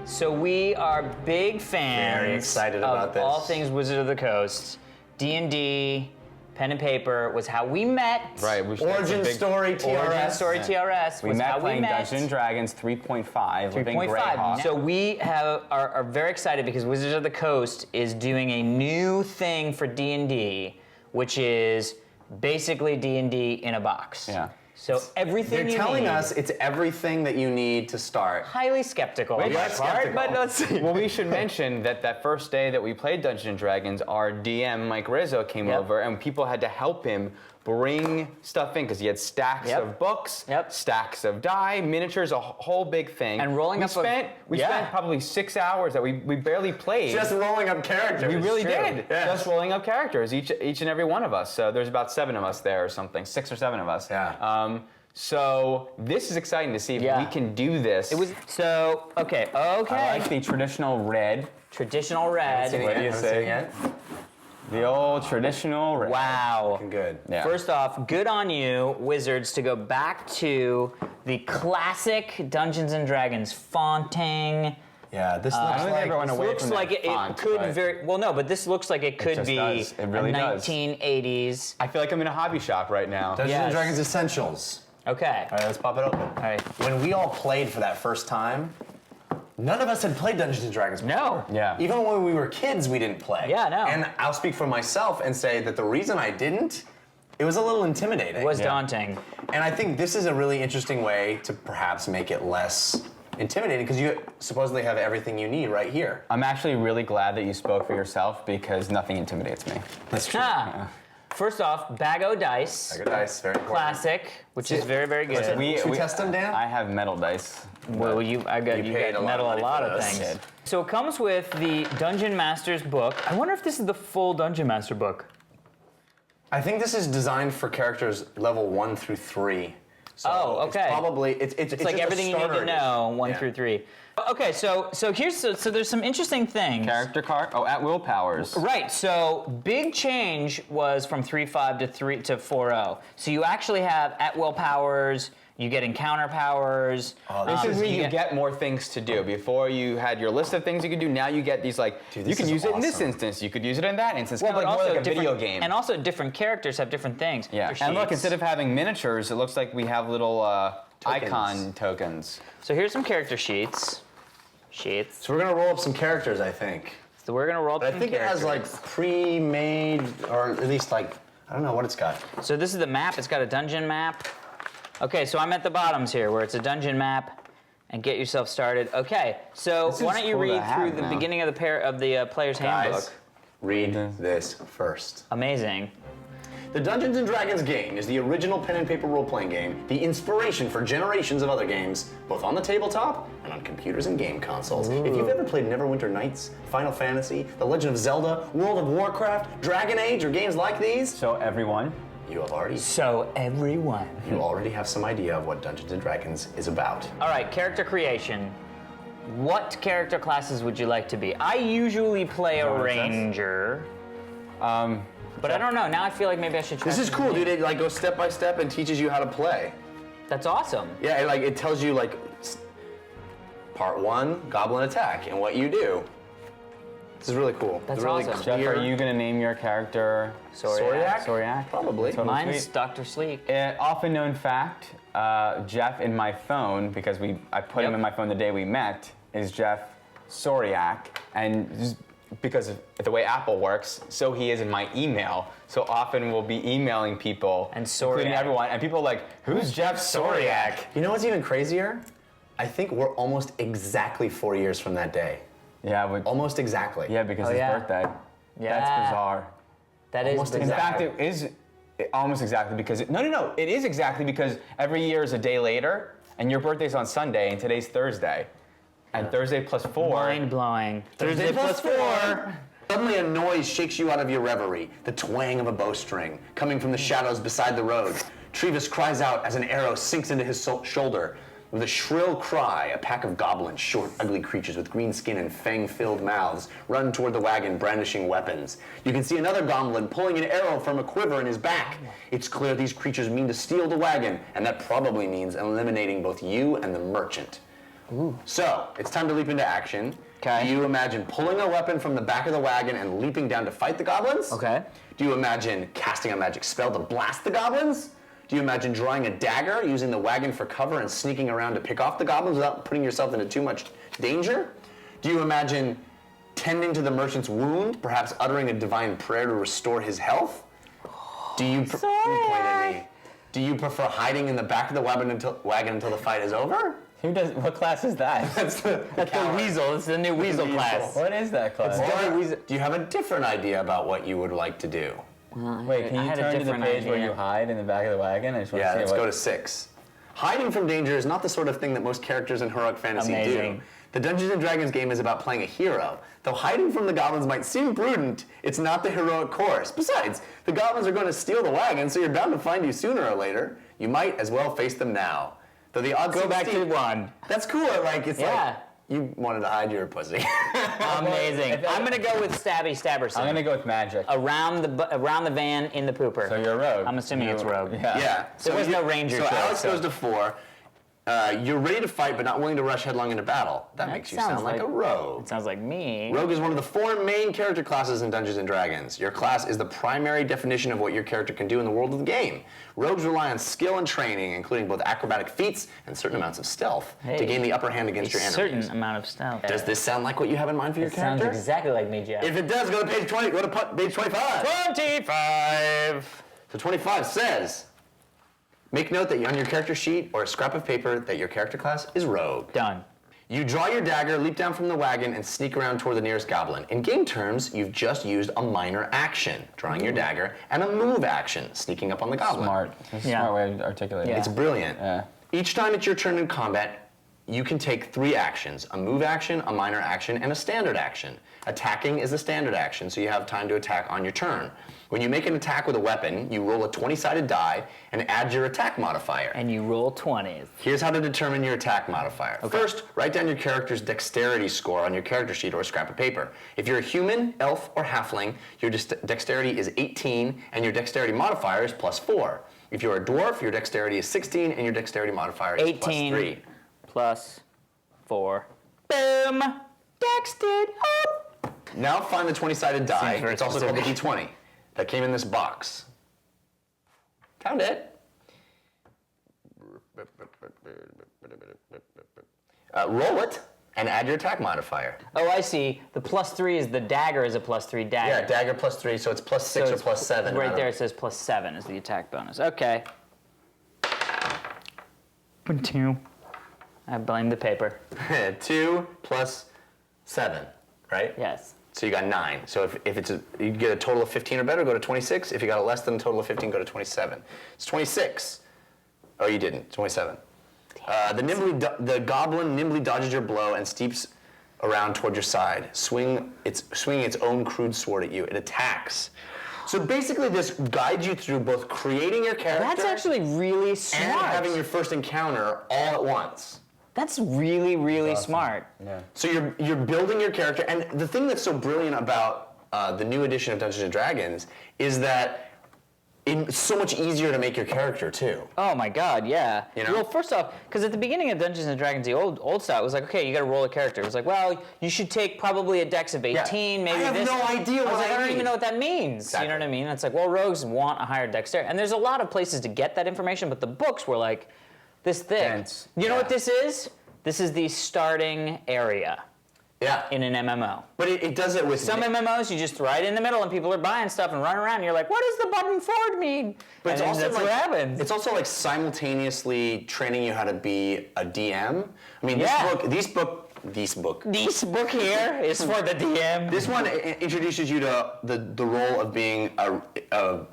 Speaker 1: So we are big fans.
Speaker 3: Very excited
Speaker 1: of
Speaker 3: about this.
Speaker 1: all things Wizard of the Coast. D&D, pen and paper was how we met.
Speaker 5: Right.
Speaker 3: Origin story, TRS.
Speaker 1: Origin story TRS
Speaker 5: We
Speaker 1: was
Speaker 5: met
Speaker 1: how we
Speaker 5: playing
Speaker 1: met.
Speaker 5: Dungeons and Dragons 3.5, Living
Speaker 1: 3.5.
Speaker 5: Greyhawk.
Speaker 1: So we are very excited because Wizards of the Coast is doing a new thing for D&D, which is basically D&D in a box.
Speaker 5: Yeah.
Speaker 1: So everything
Speaker 3: They're
Speaker 1: you
Speaker 3: telling
Speaker 1: need.
Speaker 3: us it's everything that you need to start.
Speaker 1: Highly skeptical on
Speaker 3: Wait,
Speaker 1: my
Speaker 3: you're
Speaker 1: part,
Speaker 3: skeptical.
Speaker 1: but let's see.
Speaker 5: Well, we should mention that first day that we played Dungeons and Dragons, our DM, Mike Rizzo, came
Speaker 1: Yep.
Speaker 5: over and people had to help him bring stuff in because he had stacks
Speaker 1: Yep.
Speaker 5: of books,
Speaker 1: Yep.
Speaker 5: stacks of die, miniatures, a whole big thing.
Speaker 1: And rolling
Speaker 5: we
Speaker 1: up a-
Speaker 5: spent we
Speaker 1: Yeah.
Speaker 5: spent probably 6 hours that we barely played.
Speaker 3: Just rolling up characters.
Speaker 5: we really
Speaker 3: True.
Speaker 5: did.
Speaker 3: Yes.
Speaker 5: Just rolling up characters, each and every one of us. So there's about 7 of us there or something, 6 or 7 of us.
Speaker 3: Yeah.
Speaker 5: So this is exciting to see if
Speaker 1: Yeah.
Speaker 5: we can do this.
Speaker 1: It was so okay.
Speaker 5: I like the traditional red.
Speaker 1: Traditional red.
Speaker 5: What do you say? The old traditional red.
Speaker 1: Wow.
Speaker 3: Good.
Speaker 5: Yeah.
Speaker 1: First off, good on you, Wizards, to go back to the classic Dungeons and Dragons fonting.
Speaker 3: Yeah, this
Speaker 5: I
Speaker 3: looks
Speaker 5: don't think
Speaker 3: like
Speaker 5: they ever went away
Speaker 1: Looks
Speaker 5: from
Speaker 1: like
Speaker 5: that
Speaker 1: it
Speaker 5: font,
Speaker 1: could
Speaker 5: but
Speaker 1: very well. No, but this looks like it could
Speaker 5: just
Speaker 1: be
Speaker 5: does. It really
Speaker 1: a
Speaker 5: does.
Speaker 1: 1980s.
Speaker 5: I feel like I'm in a hobby shop right now.
Speaker 3: Dungeons
Speaker 1: Yes.
Speaker 3: and Dragons Essentials.
Speaker 1: Okay.
Speaker 3: All right, let's pop it open.
Speaker 1: All right.
Speaker 3: When we all played for that first time, none of us had played Dungeons and Dragons before.
Speaker 1: No.
Speaker 5: Yeah.
Speaker 3: Even when we were kids, we didn't play.
Speaker 1: Yeah, no.
Speaker 3: And I'll speak for myself and say that the reason I didn't, it was a little intimidating.
Speaker 1: It was
Speaker 5: Yeah.
Speaker 1: daunting.
Speaker 3: And I think this is a really interesting way to perhaps make it less intimidating because you supposedly have everything you need right here.
Speaker 5: I'm actually really glad that you spoke for yourself because nothing intimidates me.
Speaker 3: That's true.
Speaker 1: Ah. First off, Bag O' Dice.
Speaker 3: Good dice, very important.
Speaker 1: Classic, which is very, very good.
Speaker 3: Should we test them, Dan?
Speaker 5: I have metal dice.
Speaker 1: Well, I got
Speaker 3: You
Speaker 1: you
Speaker 3: paid
Speaker 1: got
Speaker 3: a lot
Speaker 1: metal
Speaker 3: of
Speaker 1: a
Speaker 3: money
Speaker 1: lot
Speaker 3: for
Speaker 1: of
Speaker 3: this.
Speaker 1: things. So it comes with the Dungeon Master's book. I wonder if this is the full Dungeon Master book.
Speaker 3: I think this is designed for characters level 1 through 3. So
Speaker 1: Oh, okay.
Speaker 3: It's probably it's
Speaker 1: It's like
Speaker 3: just a
Speaker 1: everything you need
Speaker 3: starter
Speaker 1: to know,
Speaker 3: edition.
Speaker 1: 1
Speaker 3: Yeah.
Speaker 1: through 3. Okay, so there's some interesting things.
Speaker 5: Character card. Oh, at will powers.
Speaker 1: Right. So big change was from 3.5 to 4.0. So you actually have at will powers. You get encounter powers.
Speaker 5: This is where you
Speaker 1: get-
Speaker 5: get more things to do. Before you had your list of things you could do. Now you get these like
Speaker 3: Dude,
Speaker 5: you
Speaker 3: this
Speaker 5: can
Speaker 3: is
Speaker 5: use it in this
Speaker 3: awesome.
Speaker 5: instance. You could use it in that instance.
Speaker 1: Well,
Speaker 5: Kind
Speaker 1: but
Speaker 5: of like more
Speaker 1: also
Speaker 5: like a video
Speaker 1: different-
Speaker 5: game.
Speaker 1: And also different characters have different things.
Speaker 5: yeah.
Speaker 1: Their
Speaker 5: And look,
Speaker 1: sheets.
Speaker 5: instead of having miniatures, it looks like we have little
Speaker 3: Tokens.
Speaker 5: icon tokens.
Speaker 1: So here's some character sheets.
Speaker 3: So we're gonna roll up some characters, I think.
Speaker 1: So we're gonna roll up
Speaker 3: But I
Speaker 1: some
Speaker 3: think it has like
Speaker 1: characters.
Speaker 3: pre-made, or at least like I don't know what it's got.
Speaker 1: So this is the map. It's got a dungeon map. Okay, so I'm at the bottoms here, where it's a dungeon map, and get yourself started. Okay, so
Speaker 5: This
Speaker 1: why
Speaker 5: is
Speaker 1: don't you
Speaker 5: cool to
Speaker 1: read through
Speaker 5: have
Speaker 1: the
Speaker 5: now.
Speaker 1: beginning of the player's handbook?
Speaker 3: Guys, read this first.
Speaker 1: Amazing.
Speaker 3: The Dungeons and Dragons game is the original pen and paper role-playing game, the inspiration for generations of other games, both on the tabletop and on computers and game consoles. If you've ever played Neverwinter Nights, Final Fantasy, The Legend of Zelda, World of Warcraft, Dragon Age, or games like these,
Speaker 5: So everyone.
Speaker 3: you already
Speaker 1: You
Speaker 3: have some idea of what Dungeons and Dragons is about.
Speaker 1: All right, character creation. What character classes would you like to be? I usually play a
Speaker 5: what it says?
Speaker 1: ranger, but I don't know. Now I feel like maybe I should try.
Speaker 3: This is
Speaker 1: something
Speaker 3: cool,
Speaker 1: new.
Speaker 3: dude. It like goes step by step and teaches you how to play.
Speaker 1: That's awesome.
Speaker 3: Yeah, it tells you like part 1, goblin attack, and what you do. This is really cool.
Speaker 1: That's
Speaker 3: It's really
Speaker 1: awesome.
Speaker 5: Jeff,
Speaker 3: clear.
Speaker 5: are you gonna name your character
Speaker 3: Soriac?
Speaker 5: Soriac?
Speaker 3: Probably.
Speaker 5: Totally
Speaker 1: Mine's
Speaker 5: sweet.
Speaker 1: Dr. Sleek.
Speaker 5: Often known fact, Jeff in my phone, because I put him
Speaker 1: Yep.
Speaker 5: in my phone the day we met, is Jeff Soriac, and just because of the way Apple works, so he is in my email. So often we'll be emailing people,
Speaker 1: And
Speaker 5: including
Speaker 1: Soriac.
Speaker 5: everyone, and people are like, who's Jeff Soriac?
Speaker 3: You know what's even crazier? I think we're almost exactly 4 years from that day.
Speaker 5: Yeah,
Speaker 3: Almost exactly.
Speaker 5: yeah, because
Speaker 1: Oh,
Speaker 5: his
Speaker 1: yeah.
Speaker 5: birthday.
Speaker 1: Yeah.
Speaker 5: That's bizarre.
Speaker 1: That is
Speaker 3: Almost
Speaker 5: In
Speaker 1: bizarre.
Speaker 5: fact, it is almost exactly because no, it is exactly because every year is a day later, and your birthday's on Sunday, and today's Thursday, and Thursday plus 4.
Speaker 1: Mind blowing.
Speaker 3: Thursday plus 4. Suddenly a noise shakes you out of your reverie, the twang of a bowstring coming from the shadows beside the road. Trevis cries out as an arrow sinks into his shoulder. With a shrill cry, a pack of goblins, short, ugly creatures with green skin and fang-filled mouths, run toward the wagon brandishing weapons. You can see another goblin pulling an arrow from a quiver in his back. It's clear these creatures mean to steal the wagon, and that probably means eliminating both you and the merchant. So, it's time to leap into action.
Speaker 1: 'Kay.
Speaker 3: Do you imagine pulling a weapon from the back of the wagon and leaping down to fight the goblins?
Speaker 1: Okay.
Speaker 3: Do you imagine casting a magic spell to blast the goblins? Do you imagine drawing a dagger, using the wagon for cover, and sneaking around to pick off the goblins without putting yourself into too much danger? Do you imagine tending to the merchant's wound, perhaps uttering a divine prayer to restore his health? Do you you point at me. Do you prefer hiding in the back of the wagon until the fight is over?
Speaker 5: What class is that?
Speaker 1: That's the weasel. It's the new weasel
Speaker 3: weasel.
Speaker 1: class.
Speaker 5: What is that class?
Speaker 3: Or do you have a different idea about what you would like to do?
Speaker 5: Wait, can
Speaker 1: I
Speaker 5: you
Speaker 1: had a
Speaker 5: turn to the
Speaker 1: different
Speaker 5: page where
Speaker 1: idea.
Speaker 5: you hide in the back of the wagon? I just want
Speaker 3: Yeah,
Speaker 5: to see
Speaker 3: let's
Speaker 5: what...
Speaker 3: go to 6. Hiding from danger is not the sort of thing that most characters in heroic fantasy do.
Speaker 1: Amazing.
Speaker 3: The Dungeons & Dragons game is about playing a hero. Though hiding from the goblins might seem prudent, it's not the heroic course. Besides, the goblins are going to steal the wagon, so you're bound to find you sooner or later. You might as well face them now. Though the odds
Speaker 1: Go
Speaker 3: seem
Speaker 1: back to
Speaker 3: steep-
Speaker 1: 1.
Speaker 3: That's cool. It's
Speaker 1: Yeah.
Speaker 3: like you wanted to hide your pussy.
Speaker 1: Amazing.
Speaker 5: if I-
Speaker 1: I'm gonna go with Stabby Stabberson.
Speaker 5: I'm gonna go with magic.
Speaker 1: around the van in the pooper.
Speaker 5: So you're a rogue.
Speaker 1: I'm assuming it's rogue.
Speaker 5: Yeah.
Speaker 3: Yeah.
Speaker 1: There was no ranger
Speaker 3: So
Speaker 1: choice,
Speaker 3: Alex
Speaker 1: so-
Speaker 3: goes to 4. You're ready to fight, but not willing to rush headlong into battle. That makes you
Speaker 1: sounds
Speaker 3: sound like a rogue.
Speaker 1: It sounds like me.
Speaker 3: Rogue is one of the 4 main character classes in Dungeons & Dragons. Your class is the primary definition of what your character can do in the world of the game. Rogues rely on skill and training, including both acrobatic feats and certain amounts of stealth, to
Speaker 1: Hey.
Speaker 3: gain the upper hand against your
Speaker 1: A
Speaker 3: enemies.
Speaker 1: certain amount of stealth.
Speaker 3: Does this sound like what you have in mind for your
Speaker 1: Sounds
Speaker 3: character?
Speaker 1: exactly like me, Jeff.
Speaker 3: If it does, go to page 20. Go to page 25.
Speaker 1: 25.
Speaker 3: So 25 says, make note that on your character sheet or a scrap of paper that your character class is Rogue.
Speaker 1: Done.
Speaker 3: You draw your dagger, leap down from the wagon, and sneak around toward the nearest goblin. In game terms, you've just used a minor action, drawing your dagger, and a move action, sneaking up on the goblin.
Speaker 5: Smart. That's a
Speaker 1: Yeah.
Speaker 5: smart way to articulate it.
Speaker 1: Yeah.
Speaker 3: It's brilliant.
Speaker 5: Yeah.
Speaker 3: Each time it's your turn in combat, you can take 3 actions, a move action, a minor action, and a standard action. Attacking is the standard action, so you have time to attack on your turn. When you make an attack with a weapon, you roll a 20-sided die and add your attack modifier.
Speaker 1: And you roll 20s.
Speaker 3: Here's how to determine your attack modifier. First, write down your character's dexterity score on your character sheet or a scrap of paper. If you're a human, elf, or halfling, your dexterity is 18 and your dexterity modifier is +4. If you're a dwarf, your dexterity is 16 and your dexterity modifier is
Speaker 1: 18
Speaker 3: +3.
Speaker 1: plus 4. Boom! Dexted up!
Speaker 3: Now find the 20-sided die.
Speaker 1: Seems very
Speaker 3: It's also called the
Speaker 1: specific.
Speaker 3: D20 that came in this box. Found it. Roll it and add your attack modifier.
Speaker 1: Oh, I see. The +3 is the dagger is a +3 dagger.
Speaker 3: Yeah, dagger +3, so it's +6 or
Speaker 1: it's
Speaker 3: +7.
Speaker 1: Right there it says +7 is the attack bonus. Okay. 2. I blame the paper.
Speaker 3: 2 plus 7, right?
Speaker 1: Yes.
Speaker 3: So you got 9. So if it's you get a total of 15 or better, go to 26. If you got less than a total of 15, go to 27. It's 26. Oh, you didn't. 27. The goblin nimbly dodges your blow and steeps around toward your side, swinging its own crude sword at you. It attacks. So basically, this guides you through both creating your character
Speaker 1: That's actually really
Speaker 3: and
Speaker 1: smart.
Speaker 3: having your first encounter all at once.
Speaker 1: That's really, really smart.
Speaker 5: Yeah.
Speaker 3: So you're building your character, and the thing that's so brilliant about the new edition of Dungeons and Dragons is that it's so much easier to make your character too.
Speaker 1: Oh my God, yeah.
Speaker 3: You know?
Speaker 1: Well, first off, because at the beginning of Dungeons and Dragons, the old style, it was like, okay, you got to roll a character. It was like, well, you should take probably a dex of 18, maybe
Speaker 3: I have
Speaker 1: this.
Speaker 3: no idea
Speaker 1: I was
Speaker 3: what
Speaker 1: like,
Speaker 3: I
Speaker 1: I don't
Speaker 3: need.
Speaker 1: even know what that means.
Speaker 3: Exactly.
Speaker 1: You know what I mean? It's like, well, rogues want a higher dexterity, and there's a lot of places to get that information, but the books were like this thick.
Speaker 5: Dense.
Speaker 1: You know
Speaker 3: Yeah.
Speaker 1: what this is? This is the starting area
Speaker 3: Yeah.
Speaker 1: in an MMO.
Speaker 3: But it does it with
Speaker 1: Some MMOs, you just throw it in the middle and people are buying stuff and running around and you're like, what does the button forward mean?
Speaker 3: But it's
Speaker 1: And
Speaker 3: also
Speaker 1: that's
Speaker 3: like,
Speaker 1: what happens.
Speaker 3: It's also like simultaneously training you how to be a DM. I mean,
Speaker 1: Yeah.
Speaker 3: this book
Speaker 1: This book here is for the DM.
Speaker 3: This one introduces you to the role of being a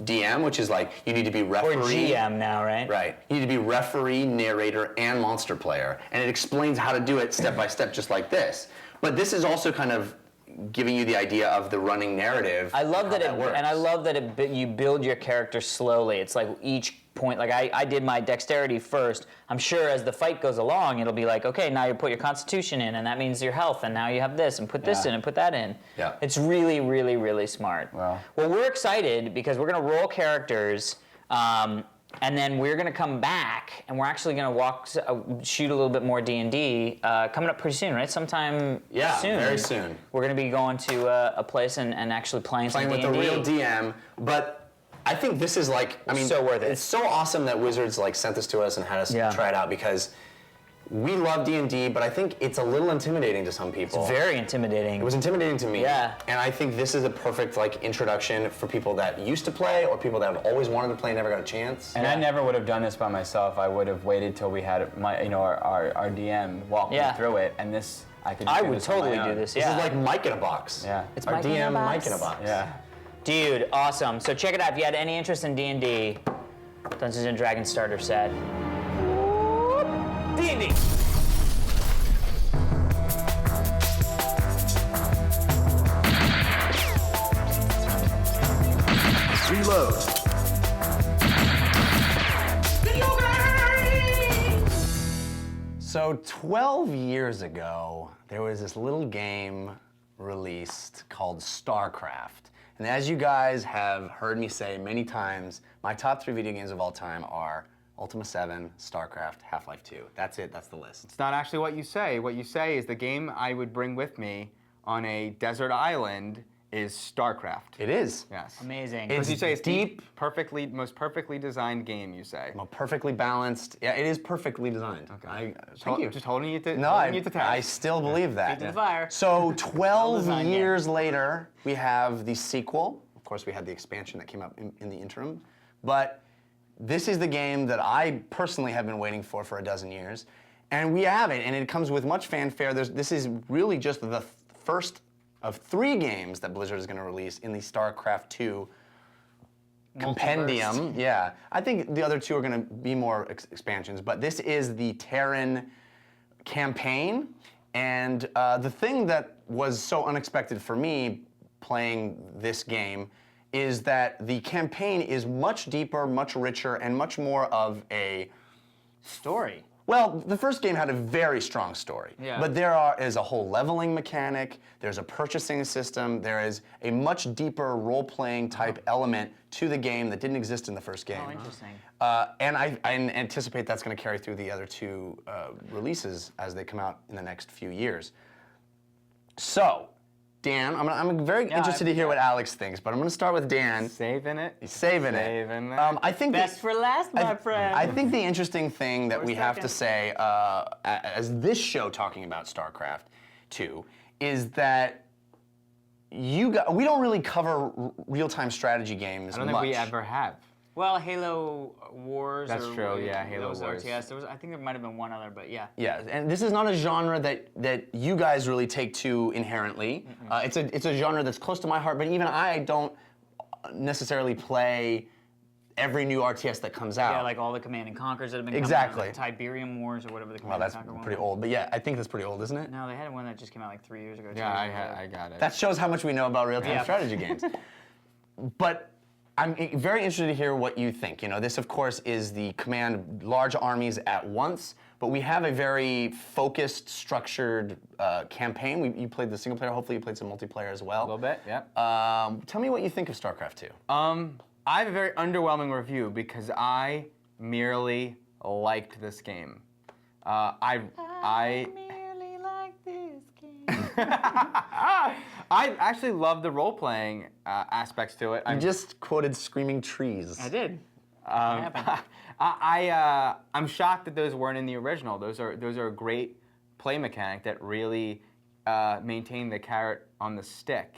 Speaker 3: DM, which is like you need to be
Speaker 1: or
Speaker 3: referee.
Speaker 1: GM now, right?
Speaker 3: Right. You need to be referee, narrator, and monster player. And it explains how to do it step by step, just like this. But this is also kind of giving you the idea of the running narrative.
Speaker 1: I love
Speaker 3: and how
Speaker 1: that
Speaker 3: works.
Speaker 1: and I love that you build your character slowly. It's like each point, like I did my dexterity first. I'm sure as the fight goes along, it'll be like, okay, now you put your constitution in, and that means your health, and now you have this, and put this in, and put that in.
Speaker 3: Yeah.
Speaker 1: It's really, really, really smart.
Speaker 5: Wow.
Speaker 1: Well, we're excited because we're gonna roll characters, and then we're gonna come back, and we're actually gonna shoot a little bit more D&D coming up pretty soon, right? Sometime
Speaker 3: Yeah,
Speaker 1: soon.
Speaker 3: very soon.
Speaker 1: We're gonna be going to a place and actually playing
Speaker 3: Playing
Speaker 1: some
Speaker 3: with
Speaker 1: D&D.
Speaker 3: the real DM, but I think this is like, I mean,
Speaker 1: So worth it.
Speaker 3: It's so awesome that Wizards like sent this to us and had us
Speaker 1: Yeah.
Speaker 3: try it out because we love D&D, but I think it's a little intimidating to some people.
Speaker 1: Very intimidating.
Speaker 3: It was intimidating to me.
Speaker 1: Yeah.
Speaker 3: And I think this is a perfect like introduction for people that used to play or people that have always wanted to play and never got a chance.
Speaker 5: And I never would have done this by myself. I would have waited till we had our DM walk
Speaker 1: Yeah.
Speaker 5: me through it, and this I could. Just
Speaker 1: I
Speaker 5: do
Speaker 1: would
Speaker 5: this on my
Speaker 1: totally
Speaker 5: own.
Speaker 1: do this.
Speaker 3: This
Speaker 1: Yeah.
Speaker 3: is like Mike in a box.
Speaker 5: Yeah.
Speaker 1: It's
Speaker 3: Our
Speaker 1: Mike in a
Speaker 3: DM,
Speaker 1: box.
Speaker 3: Mike in a box.
Speaker 5: Yeah.
Speaker 1: Dude, awesome. So check it out. If you had any interest in D&D, Dungeons and Dragons starter set. D&D.
Speaker 3: Reload. So 12 years ago, there was this little game released called StarCraft. And as you guys have heard me say many times, my top 3 video games of all time are Ultima 7, StarCraft, Half-Life 2. That's it, that's the list.
Speaker 2: It's not actually what you say. What you say is the game I would bring with me on a desert island is StarCraft.
Speaker 3: It is.
Speaker 2: Yes.
Speaker 1: Amazing.
Speaker 3: It's
Speaker 2: You say it's
Speaker 3: deep,
Speaker 2: most perfectly designed game. You say.
Speaker 3: perfectly balanced. Yeah, it is perfectly designed.
Speaker 2: Okay.
Speaker 3: Thank you.
Speaker 2: Just holding you to
Speaker 3: No,
Speaker 2: holding you to task.
Speaker 3: I still believe that.
Speaker 1: to the fire.
Speaker 3: So 12
Speaker 1: designed
Speaker 3: years later, we have the sequel. Of course, we had the expansion that came out in the interim. But this is the game that I personally have been waiting for a dozen years. And we have it, and it comes with much fanfare. This is really just the first of 3 games that Blizzard is going to release in the StarCraft 2 compendium. Yeah, I think the other 2 are going to be more expansions, but this is the Terran campaign. And the thing that was so unexpected for me playing this game is that the campaign is much deeper, much richer, and much more of a
Speaker 1: Story.
Speaker 3: well, the first game had a very strong story,
Speaker 1: Yeah.
Speaker 3: but is a whole leveling mechanic, there's a purchasing system, there is a much deeper role-playing type element to the game that didn't exist in the first game.
Speaker 1: Oh, interesting.
Speaker 3: And I anticipate that's going to carry through the other 2 releases as they come out in the next few years. So, Dan, I'm very interested to hear what Alex thinks, but I'm going to start with Dan.
Speaker 2: Saving it.
Speaker 3: He's saving it.
Speaker 2: Saving it.
Speaker 3: I think
Speaker 1: Best for last, my friend.
Speaker 3: I think the interesting thing that we have to
Speaker 1: second.
Speaker 3: say, as this show talking about StarCraft 2, is that we don't really cover real-time strategy games
Speaker 2: I don't
Speaker 3: much.
Speaker 2: think we ever have.
Speaker 1: Well, Halo Wars.
Speaker 2: That's
Speaker 1: or,
Speaker 2: true, yeah,
Speaker 1: that
Speaker 2: Halo
Speaker 1: was
Speaker 2: Wars.
Speaker 1: RTS. I think there might have been one other, but yeah.
Speaker 3: Yeah, and this is not a genre that you guys really take to inherently. It's a genre that's close to my heart, but even I don't necessarily play every new RTS that comes out.
Speaker 1: Yeah, like all the Command and Conquers that have been
Speaker 3: Exactly.
Speaker 1: coming out, like Tiberium Wars or whatever the
Speaker 3: well,
Speaker 1: Command
Speaker 3: that's
Speaker 1: and Conquer one
Speaker 3: pretty
Speaker 1: was.
Speaker 3: old, but yeah, I think that's pretty old, isn't it?
Speaker 1: No, they had one that just came out like 3 years ago. 2
Speaker 2: Yeah,
Speaker 1: years ago.
Speaker 2: I got it.
Speaker 3: That shows how much we know about real-time
Speaker 1: Yeah.
Speaker 3: strategy games. But I'm very interested to hear what you think. You know, this of course is the command large armies at once, but we have a very focused, structured campaign. You played the single player. Hopefully, you played some multiplayer as well.
Speaker 2: A little bit, yeah.
Speaker 3: Tell me what you think of StarCraft 2.
Speaker 2: I have a very underwhelming review because I merely liked this game. I
Speaker 1: merely like this game.
Speaker 2: I actually love the role-playing aspects to it.
Speaker 3: You just quoted Screaming Trees.
Speaker 1: I did. That happened.
Speaker 2: I'm shocked that those weren't in the original. Those are a great play mechanic that really maintain the carrot on the stick.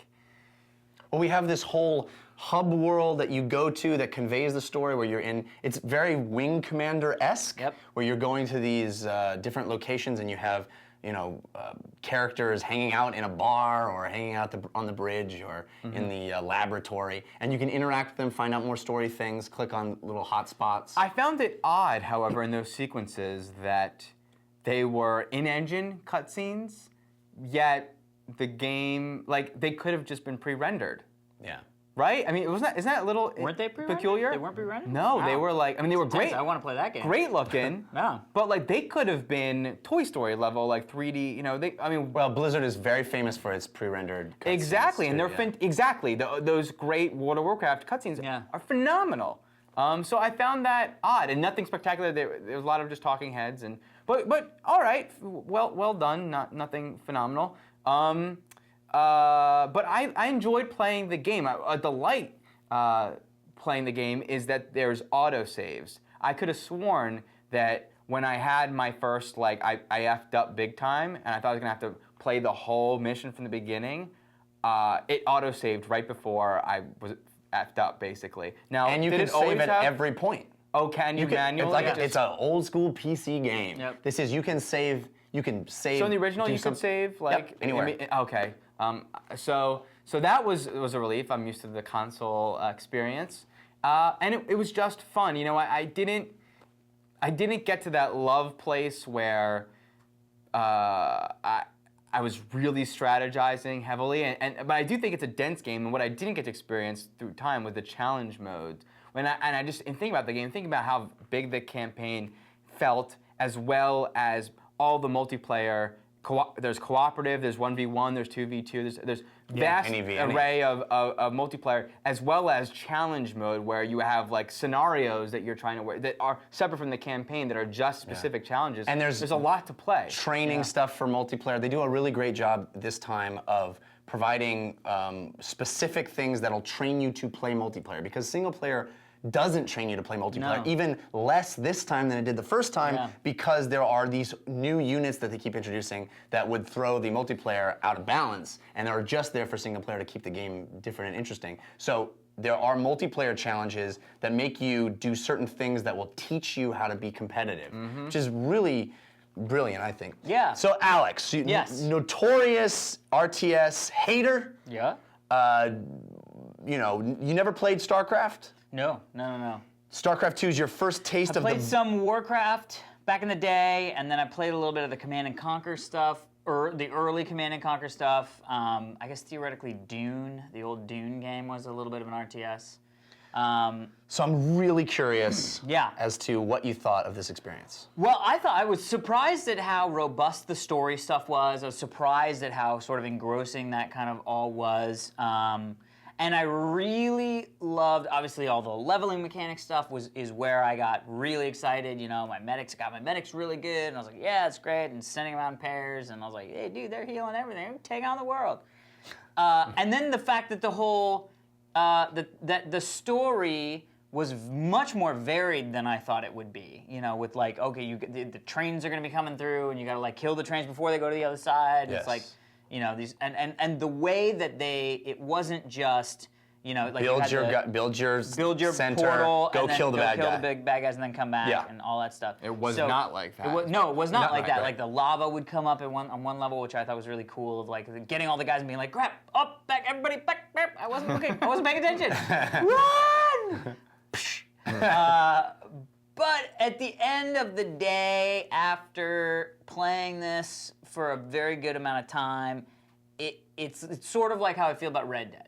Speaker 3: Well, we have this whole hub world that you go to that conveys the story where you're in. It's very Wing Commander-esque,
Speaker 1: Yep.
Speaker 3: where you're going to these different locations and you have, characters hanging out in a bar or hanging out on the bridge or in the laboratory, and you can interact with them, find out more story things, click on little hotspots.
Speaker 2: I found it odd, however, in those sequences that they were in-engine cutscenes, yet the game, they could have just been pre-rendered.
Speaker 3: Yeah.
Speaker 2: Right? I mean, isn't that a little
Speaker 1: Weren't they pre-rendered?
Speaker 2: peculiar?
Speaker 1: They weren't pre-rendered?
Speaker 2: No, they
Speaker 1: Wow.
Speaker 2: were they were great.
Speaker 1: I want to play that game.
Speaker 2: Great looking.
Speaker 1: No.
Speaker 2: But they could have been Toy Story level, 3D.
Speaker 3: Well, Blizzard is very famous for its pre-rendered cutscenes.
Speaker 2: Exactly, and
Speaker 3: too,
Speaker 2: they're exactly those great World of Warcraft cutscenes are phenomenal. So I found that odd and nothing spectacular. There was a lot of just talking heads but all right, well done. Nothing phenomenal. But I enjoyed playing the game. A delight playing the game is that there's autosaves. I could have sworn that when I had my first, I effed up big time, and I thought I was going to have to play the whole mission from the beginning, it autosaved right before I was effed up, basically. Now,
Speaker 3: And you
Speaker 2: did
Speaker 3: can
Speaker 2: it always
Speaker 3: save at
Speaker 2: have-
Speaker 3: every point.
Speaker 2: Oh, can you manually?
Speaker 3: It's an old school PC game.
Speaker 1: Yep.
Speaker 3: This is you can save.
Speaker 2: So in the original,
Speaker 3: do
Speaker 2: you
Speaker 3: some-
Speaker 2: could save
Speaker 3: Yep, anywhere.
Speaker 2: Okay. So that was a relief. I'm used to the console experience, and it was just fun. I didn't get to that love place where I was really strategizing heavily, but I do think it's a dense game. And what I didn't get to experience through time was the challenge mode. I just think about the game, think about how big the campaign felt, as well as all the multiplayer. There's cooperative, there's 1v1, there's 2v2, there's vast
Speaker 3: any v,
Speaker 2: array of multiplayer, as well as challenge mode, where you have scenarios that you're trying to work that are separate from the campaign, that are just specific challenges.
Speaker 3: And there's
Speaker 2: a lot to play.
Speaker 3: Training stuff for multiplayer. They do a really great job this time of providing specific things that'll train you to play multiplayer, because single player doesn't train you to play multiplayer,
Speaker 1: No.
Speaker 3: even less this time than it did the first time,
Speaker 1: Yeah.
Speaker 3: because there are these new units that they keep introducing that would throw the multiplayer out of balance, and are just there for single player to keep the game different and interesting. So there are multiplayer challenges that make you do certain things that will teach you how to be competitive, which is really brilliant, I think.
Speaker 1: Yeah.
Speaker 3: So Alex,
Speaker 1: Yes.
Speaker 3: notorious RTS hater.
Speaker 1: Yeah.
Speaker 3: You never played StarCraft?
Speaker 1: No.
Speaker 3: StarCraft 2 is your first taste
Speaker 1: I
Speaker 3: of
Speaker 1: played
Speaker 3: the.
Speaker 1: some Warcraft back in the day, and then I played a little bit of the Command and Conquer stuff, or the early Command and Conquer stuff. I guess theoretically Dune, the old Dune game, was a little bit of an RTS.
Speaker 3: So I'm really curious
Speaker 1: Yeah.
Speaker 3: as to what you thought of this experience.
Speaker 1: Well, I was surprised at how robust the story stuff was. I was surprised at how sort of engrossing that kind of all was. And I really loved, obviously, all the leveling mechanic stuff is where I got really excited. My medics really good, and I was like, yeah, it's great, and sending them out in pairs, and I was like, hey, dude, they're healing everything, take on the world. And then the fact that the whole, that the story was much more varied than I thought it would be. With okay, the trains are going to be coming through, and you got to kill the trains before they go to the other side.
Speaker 3: Yes.
Speaker 1: It's these and the way that it wasn't just
Speaker 3: Build your center,
Speaker 1: portal,
Speaker 3: go
Speaker 1: and then
Speaker 3: kill the bad guy.
Speaker 1: the big bad guys, and then come back,
Speaker 3: Yeah.
Speaker 1: and all that stuff.
Speaker 2: It was not like that.
Speaker 1: It was not like that.
Speaker 3: right.
Speaker 1: The lava would come up on one level, which I thought was really cool. Of getting all the guys and being like, "Crap, up, back, everybody, back." I wasn't looking. I wasn't paying attention. Run! But at the end of the day, after playing this for a very good amount of time, it's sort of like how I feel about Red Dead.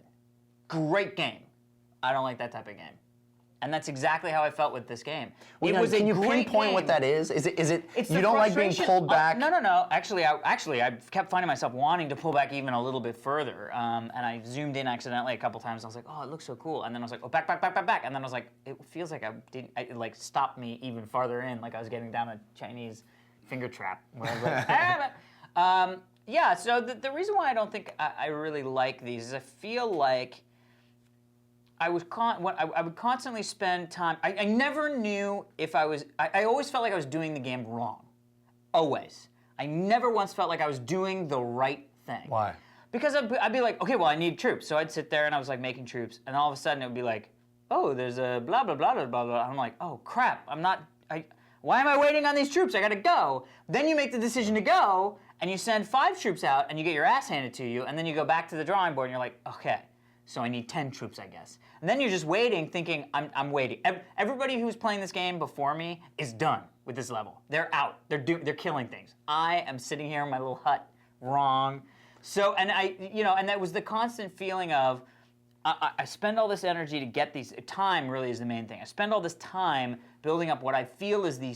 Speaker 1: Great game. I don't like that type of game. And that's exactly how I felt with this game.
Speaker 3: Well,
Speaker 1: it
Speaker 3: now,
Speaker 1: was
Speaker 3: can
Speaker 1: a
Speaker 3: you
Speaker 1: great
Speaker 3: pinpoint
Speaker 1: game.
Speaker 3: what that is? Is it
Speaker 1: It's
Speaker 3: you
Speaker 1: the
Speaker 3: don't like being
Speaker 1: frustration-
Speaker 3: pulled back?
Speaker 1: No. Actually, I kept finding myself wanting to pull back even a little bit further. And I zoomed in accidentally a couple times. I was like, oh, it looks so cool. And then I was like, oh, back. And then I was like, it feels like it like stopped me even farther in, like I was getting down a Chinese finger trap. Where I was like, yeah. So the reason why I don't think I really like these is I feel like I would constantly spend time. I never knew if I was. I always felt like I was doing the game wrong. Always. I never once felt like I was doing the right thing.
Speaker 3: Why?
Speaker 1: Because I'd be like, okay, well, I need troops. So I'd sit there and I was like making troops, and all of a sudden it would be like, oh, there's a blah blah blah blah blah blah. I'm like, oh crap, I'm not. Why am I waiting on these troops? I gotta go. Then you make the decision to go, and you send 5 troops out, and you get your ass handed to you, and then you go back to the drawing board, and you're like, okay. So I need 10 troops, I guess. And then you're just waiting, thinking, I'm waiting. Everybody who's playing this game before me is done with this level. They're out. They're killing things. I am sitting here in my little hut, wrong. So, and and that was the constant feeling of, I spend all this energy to get these. Time really is the main thing. I spend all this time building up what I feel is the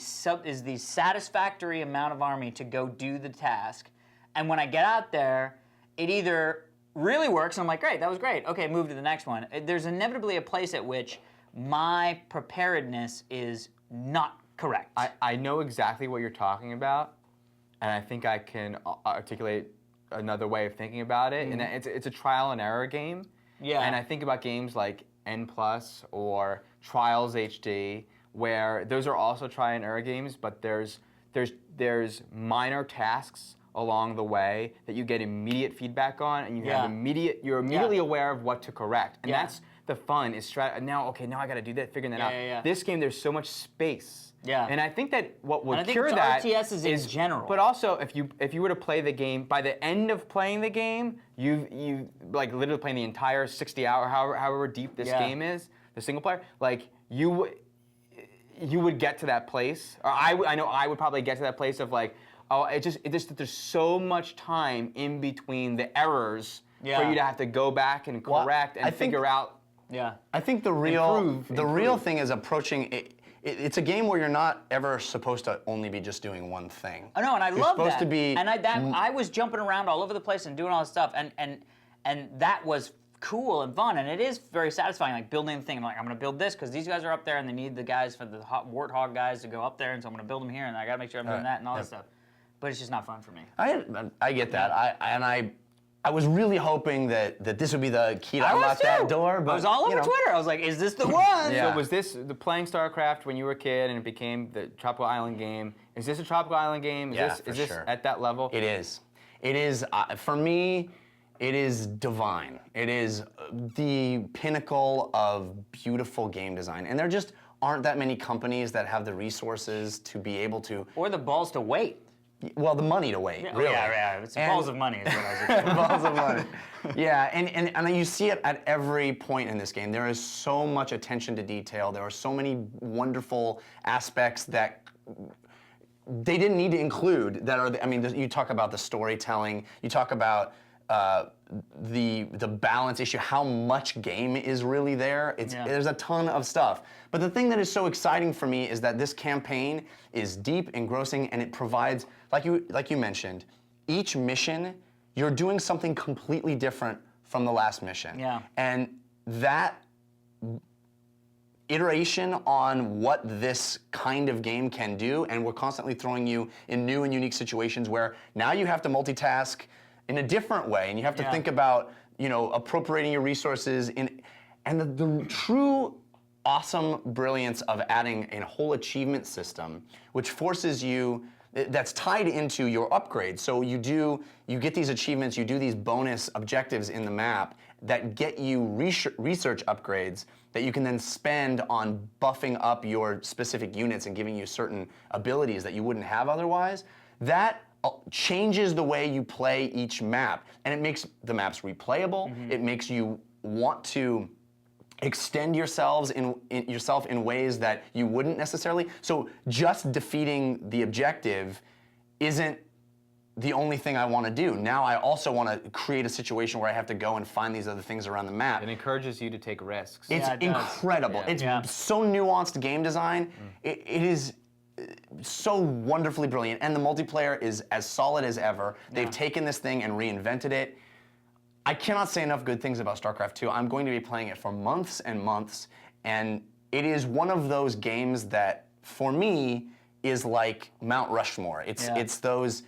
Speaker 1: satisfactory amount of army to go do the task, and when I get out there, it either really works, and I'm like, great, that was great. Okay, move to the next one. There's inevitably a place at which my preparedness is not correct.
Speaker 2: I know exactly what you're talking about, and I think I can articulate another way of thinking about it. And it's a trial and error game.
Speaker 1: Yeah.
Speaker 2: And I think about games like N+ or Trials HD, where those are also trial and error games, but there's minor tasks along the way that you get immediate feedback on, and you're immediately aware of what to correct. And that's the fun is now I got to do that, figuring that out.
Speaker 1: Yeah.
Speaker 2: This game, there's so much space.
Speaker 1: Yeah.
Speaker 2: And I think that what would
Speaker 1: And I think
Speaker 2: cure
Speaker 1: it's
Speaker 2: that
Speaker 1: RTS is in general.
Speaker 2: But also, if you were to play the game, by the end of playing the game, you like literally playing the entire 60-hour, however deep this game is, the single player, like you would get to that place, or I know I would probably get to that place of like, oh, it just there's so much time in between the errors for you to have to go back and correct and figure out.
Speaker 1: Yeah.
Speaker 3: I think the real
Speaker 2: improve.
Speaker 3: thing is approaching it. It's a game where you're not ever supposed to only be just doing one thing.
Speaker 1: I know, and I
Speaker 3: You're
Speaker 1: love that.
Speaker 3: supposed to be.
Speaker 1: And I was jumping around all over the place and doing all this stuff, and that was cool and fun, and it is very satisfying, like building the thing. I'm like, I'm gonna build this because these guys are up there, and they need the guys for the warthog guys to go up there, and so I'm gonna build them here, and I gotta make sure I'm doing that and all this stuff. But it's just not fun for me.
Speaker 3: I get that. I was really hoping that this would be the key to unlock that door. But
Speaker 1: I was all over Twitter. I was like, is this the one?
Speaker 3: Yeah.
Speaker 2: So was this the playing StarCraft when you were a kid and it became the Tropical Island game? Is this a Tropical Island game? Is this
Speaker 3: sure.
Speaker 2: at that level?
Speaker 3: It is. It is, for me, it is divine. It is the pinnacle of beautiful game design. And there just aren't that many companies that have the resources to be able to,
Speaker 1: Or the balls to wait.
Speaker 3: well, the money to wait, really.
Speaker 1: Yeah. It's balls of money is what I was saying.
Speaker 3: Balls of money. Yeah, and you see it at every point in this game. There is so much attention to detail. There are so many wonderful aspects that they didn't need to include. You talk about the storytelling. You talk about the balance issue. How much game is really there? There's a ton of stuff. But the thing that is so exciting for me is that this campaign is deep, engrossing, and it provides, like you mentioned, each mission you're doing something completely different from the last mission.
Speaker 1: Yeah.
Speaker 3: And that iteration on what this kind of game can do, and we're constantly throwing you in new and unique situations where now you have to multitask in a different way, and you have to think about, appropriating your resources and the true awesome brilliance of adding a whole achievement system, which forces you, that's tied into your upgrades. So you get these achievements, you do these bonus objectives in the map that get you research upgrades that you can then spend on buffing up your specific units and giving you certain abilities that you wouldn't have otherwise. That changes the way you play each map, and it makes the maps replayable. Mm-hmm. It makes you want to extend yourself in ways that you wouldn't necessarily. So just defeating the objective isn't the only thing I want to do. Now I also want to create a situation where I have to go and find these other things around the map.
Speaker 2: It encourages you to take risks.
Speaker 3: It's
Speaker 1: Yeah, it does.
Speaker 3: incredible.
Speaker 2: Yeah.
Speaker 3: It's so nuanced game design. It is so wonderfully brilliant, and the multiplayer is as solid as ever. They've taken this thing and reinvented it. I cannot say enough good things about StarCraft 2. I'm going to be playing it for months and months, and it is one of those games that, for me, is like Mount Rushmore. It's those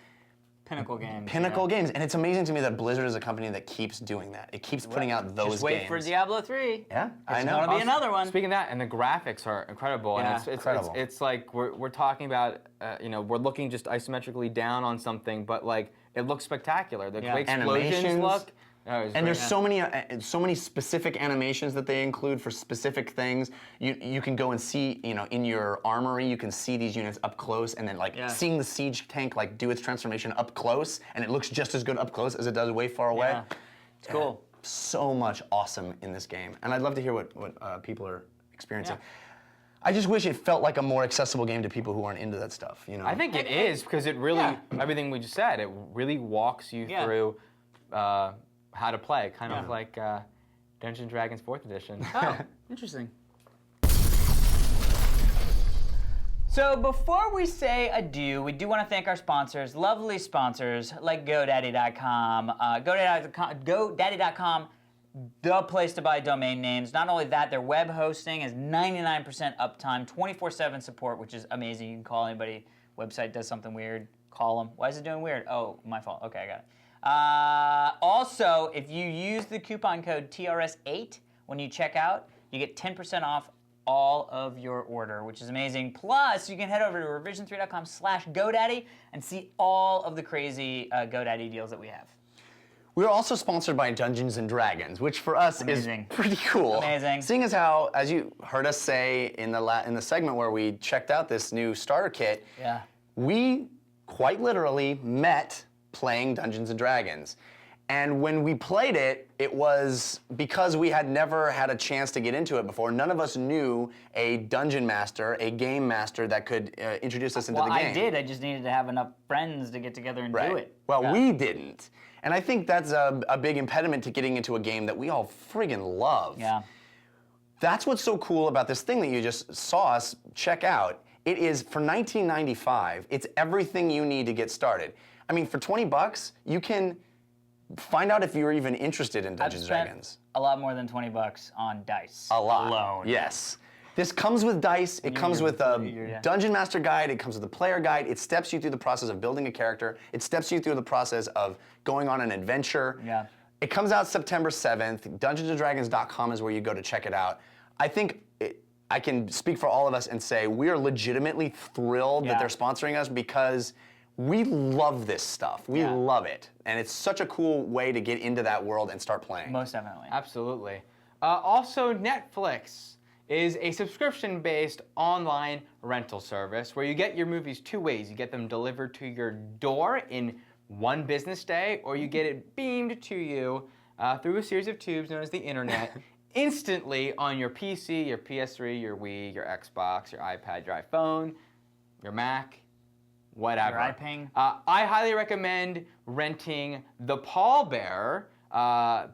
Speaker 1: Pinnacle games.
Speaker 3: pinnacle games, and it's amazing to me that Blizzard is a company that keeps doing that. It keeps putting out those
Speaker 1: Just wait
Speaker 3: games.
Speaker 1: for Diablo 3.
Speaker 3: Yeah, I
Speaker 1: It's
Speaker 3: know.
Speaker 1: gonna be another one.
Speaker 2: Speaking of that, and the graphics are incredible,
Speaker 1: Yeah.
Speaker 2: and it's
Speaker 3: Incredible.
Speaker 2: It's like we're talking about, we're looking just isometrically down on something, but like it looks spectacular. The way explosions
Speaker 3: Animations.
Speaker 2: look. Oh, it's
Speaker 3: And
Speaker 2: great.
Speaker 3: there's so many specific animations that they include for specific things. You can go and see, in your armory, you can see these units up close, and then seeing the siege tank do its transformation up close, and it looks just as good up close as it does way far away.
Speaker 1: Yeah. It's cool.
Speaker 3: So much awesome in this game, and I'd love to hear what people are experiencing. I just wish it felt like a more accessible game to people who aren't into that stuff.
Speaker 2: I think it is, because it really, everything we just said, it really walks you through how to play, kind of like Dungeons & Dragons 4th Edition.
Speaker 1: Oh, interesting. So before we say adieu, we do want to thank our sponsors, lovely sponsors like GoDaddy.com. GoDaddy.com, the place to buy domain names. Not only that, their web hosting is 99% uptime, 24/7 support, which is amazing. You can call anybody. Website does something weird, call them. Why is it doing weird? Oh, my fault. Okay, I got it. Also, if you use the coupon code TRS8 when you check out, you get 10% off all of your order, which is amazing. Plus, you can head over to revision3.com/GoDaddy and see all of the crazy GoDaddy deals that we have.
Speaker 3: We're also sponsored by Dungeons & Dragons, which for us
Speaker 1: Amazing.
Speaker 3: is pretty cool.
Speaker 1: Amazing.
Speaker 3: Seeing as how, as you heard us say in the segment where we checked out this new starter kit,
Speaker 1: Yeah.
Speaker 3: we quite literally met playing Dungeons & Dragons. And when we played it, it was because we had never had a chance to get into it before. None of us knew a dungeon master, a game master that could introduce us into the game.
Speaker 1: I did. I just needed to have enough friends to get together and do it.
Speaker 3: Well,
Speaker 1: Yeah.
Speaker 3: we didn't. And I think that's a big impediment to getting into a game that we all friggin' love.
Speaker 1: Yeah.
Speaker 3: That's what's so cool about this thing that you just saw us check out. It is, for $19.95, it's everything you need to get started. I mean, for $20, you can find out if you're even interested in Dungeons & Dragons.
Speaker 1: A lot more than $20 on dice.
Speaker 3: A lot.
Speaker 1: Alone.
Speaker 3: Yes. This comes with dice, it comes with a Dungeon Master guide, it comes with a player guide, it steps you through the process of building a character, it steps you through the process of going on an adventure.
Speaker 1: Yeah.
Speaker 3: It comes out September 7th. DungeonsandDragons.com is where you go to check it out. I think I can speak for all of us and say we are legitimately thrilled that they're sponsoring us because we love this stuff. We love it. And it's such a cool way to get into that world and start playing.
Speaker 1: Most definitely.
Speaker 2: Absolutely. Also, Netflix is a subscription-based online rental service where you get your movies two ways. You get them delivered to your door in one business day, or you get it beamed to you through a series of tubes known as the internet instantly on your PC, your PS3, your Wii, your Xbox, your iPad, your iPhone, your Mac, whatever.
Speaker 1: Your iPing.
Speaker 2: I highly recommend renting The Pallbearer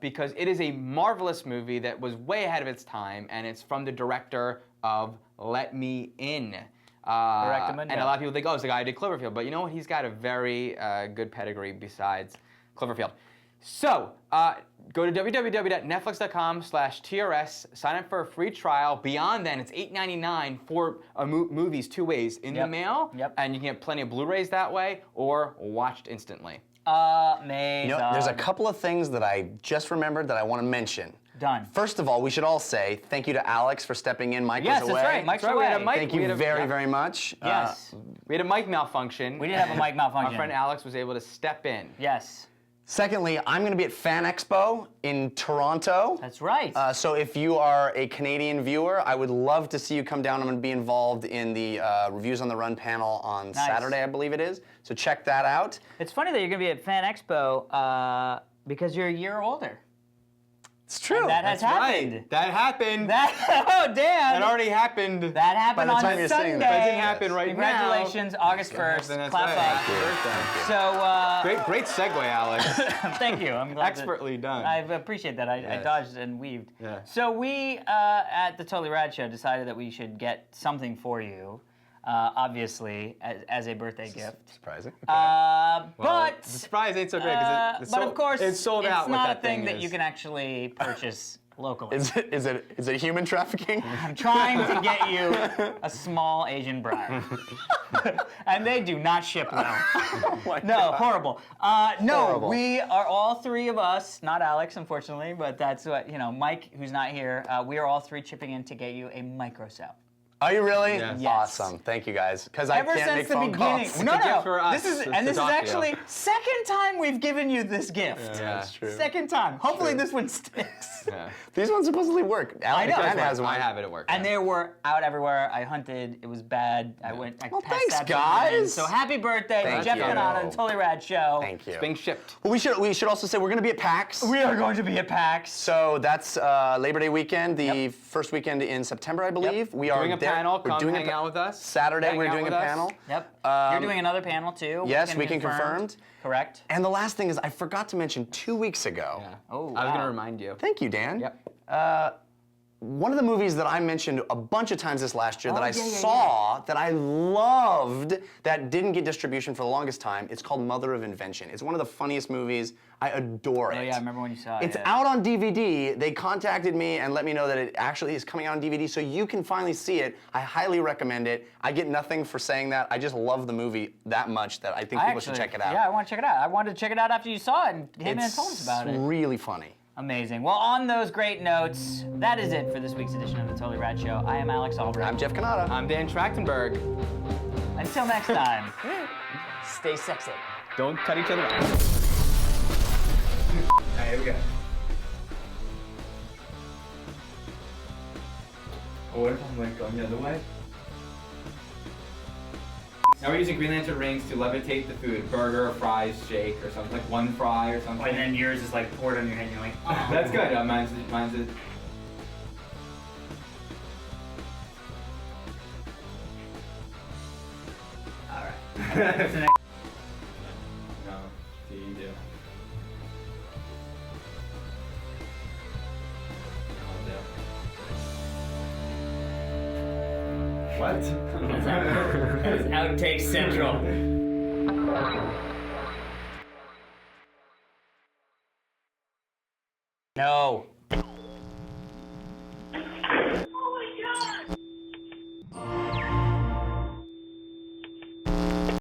Speaker 2: because it is a marvelous movie that was way ahead of its time, and it's from the director of Let Me In. And a lot of people think, oh, it's the guy who did Cloverfield, but you know what? He's got a very good pedigree besides Cloverfield. So, go to www.netflix.com/TRS, sign up for a free trial. Beyond then, it's $8.99 for movies two ways, in the mail, and you can get plenty of Blu-rays that way, or watched instantly.
Speaker 1: Amazing.
Speaker 3: You know, there's a couple of things that I just remembered that I want to mention.
Speaker 1: Done.
Speaker 3: First of all, we should all say thank you to Alex for stepping in. Mike was away.
Speaker 1: Yes, that's right. Mike's
Speaker 2: That's right, we had a
Speaker 1: away.
Speaker 2: mic-
Speaker 3: Thank
Speaker 2: we
Speaker 3: you
Speaker 2: had a-
Speaker 3: very, very much.
Speaker 1: Yes.
Speaker 2: We had a mic malfunction.
Speaker 1: We did have a mic malfunction.
Speaker 2: Our friend Alex was able to step in.
Speaker 1: Yes.
Speaker 3: Secondly, I'm going to be at Fan Expo in Toronto.
Speaker 1: That's right.
Speaker 3: So if you are a Canadian viewer, I would love to see you come down. I'm going to be involved in the Reviews on the Run panel on Saturday, I believe it is. So check that out.
Speaker 1: It's funny that you're going to be at Fan Expo because you're a year older.
Speaker 3: It's true.
Speaker 1: And that has
Speaker 2: That's
Speaker 1: happened.
Speaker 2: right. That happened.
Speaker 1: Oh, Dan!
Speaker 2: That already happened.
Speaker 1: That happened
Speaker 3: By the
Speaker 1: on
Speaker 3: time you're
Speaker 1: Sunday.
Speaker 3: saying that.
Speaker 2: That didn't happen right
Speaker 1: Congratulations, August 1st.
Speaker 2: That's
Speaker 1: Clap
Speaker 2: right.
Speaker 1: up.
Speaker 2: Thank you.
Speaker 1: So,
Speaker 2: Great segue, Alex.
Speaker 1: thank you. I'm glad
Speaker 2: Expertly done.
Speaker 1: I appreciate that. I
Speaker 2: Yes.
Speaker 1: dodged and weaved.
Speaker 2: Yeah.
Speaker 1: So we, at the Totally Rad Show, decided that we should get something for you, obviously, as a birthday gift.
Speaker 3: Surprising.
Speaker 1: But
Speaker 2: the surprise ain't so great because
Speaker 1: but of course,
Speaker 2: it's sold out.
Speaker 1: It's
Speaker 2: what
Speaker 1: not
Speaker 2: that
Speaker 1: a thing that
Speaker 2: is.
Speaker 1: you can actually purchase locally.
Speaker 3: Is it human trafficking?
Speaker 1: I'm trying to get you a small Asian bride. And they do not ship well. No, horrible. No,
Speaker 3: Horrible.
Speaker 1: we are all three of us, not Alex, unfortunately, but that's what, Mike, who's not here, we are all three chipping in to get you a micro cell.
Speaker 3: Are you really?
Speaker 2: Yes.
Speaker 1: Yes.
Speaker 3: Awesome. Thank you guys. Because I
Speaker 1: Ever
Speaker 3: can't
Speaker 1: since
Speaker 3: make
Speaker 1: the
Speaker 3: phone
Speaker 1: beginning.
Speaker 3: calls.
Speaker 1: No,
Speaker 2: It's a gift for us
Speaker 1: This is
Speaker 2: to
Speaker 1: and this is
Speaker 2: talk to you.
Speaker 1: actually second time we've given you this gift.
Speaker 2: Yeah.
Speaker 3: That's true.
Speaker 1: Second time. Hopefully this one sticks.
Speaker 2: Yeah.
Speaker 3: These ones supposedly work. Alex
Speaker 1: know.
Speaker 3: Dan has one.
Speaker 2: I have it at work.
Speaker 1: And they were out everywhere. I hunted. It was bad. I
Speaker 3: Well,
Speaker 1: passed
Speaker 3: thanks,
Speaker 1: that to them.
Speaker 3: guys.
Speaker 1: So happy birthday,
Speaker 3: Thank
Speaker 1: Jeff
Speaker 3: you.
Speaker 1: Canada, the Totally Rad Show.
Speaker 3: Thank you.
Speaker 2: It's being shipped.
Speaker 3: Well, we should also say we're going to be at PAX.
Speaker 1: We are going to be at PAX.
Speaker 3: So that's Labor Day weekend, the first weekend in September, I believe. We are
Speaker 2: Doing a
Speaker 3: there.
Speaker 2: panel.
Speaker 3: We're
Speaker 2: Come
Speaker 3: doing
Speaker 2: hang out with us.
Speaker 3: Saturday,
Speaker 2: Hang
Speaker 3: we're
Speaker 2: out
Speaker 3: doing a
Speaker 2: with us.
Speaker 3: panel.
Speaker 1: Yep. You're doing another panel too.
Speaker 3: Yes, weekend confirmed.
Speaker 1: Correct.
Speaker 3: And the last thing is, I forgot to mention 2 weeks ago.
Speaker 2: Yeah.
Speaker 1: Oh,
Speaker 2: I was
Speaker 1: wow.
Speaker 2: gonna remind you.
Speaker 3: Thank you, Dan.
Speaker 2: Yep.
Speaker 3: One of the movies that I mentioned a bunch of times this last year that I
Speaker 1: yeah, yeah,
Speaker 3: saw that I loved that didn't get distribution for the longest time, it's called Mother of Invention. It's one of the funniest movies. I adore it.
Speaker 1: Oh yeah, I remember when you saw it.
Speaker 3: It's
Speaker 1: yeah.
Speaker 3: out on DVD. They contacted me and let me know that it actually is coming out on DVD, so you can finally see it. I highly recommend it. I get nothing for saying that. I just love the movie that much that I think people should check it out.
Speaker 1: Yeah, I want to check it out. I wanted to check it out after you saw it and came in and told us about it.
Speaker 3: It's really funny.
Speaker 1: Amazing. Well, on those great notes, that is it for this week's edition of the Totally Rad Show. I am Alex Albrecht.
Speaker 3: I'm Jeff Canada.
Speaker 2: I'm Dan Trachtenberg.
Speaker 1: Until next time, stay sexy.
Speaker 2: Don't cut each other off. Alright, here we go. Or what if I'm like going the other way? Now we're using Green Lantern rings to levitate the food. Burger, fries, shake, or something. Like one fry or something.
Speaker 1: And then yours is like poured on your head and you're like, oh.
Speaker 2: That's good. Mine's it.
Speaker 1: All right. What's the next?
Speaker 2: No, do you do? What?
Speaker 1: That is Outtake Central. No.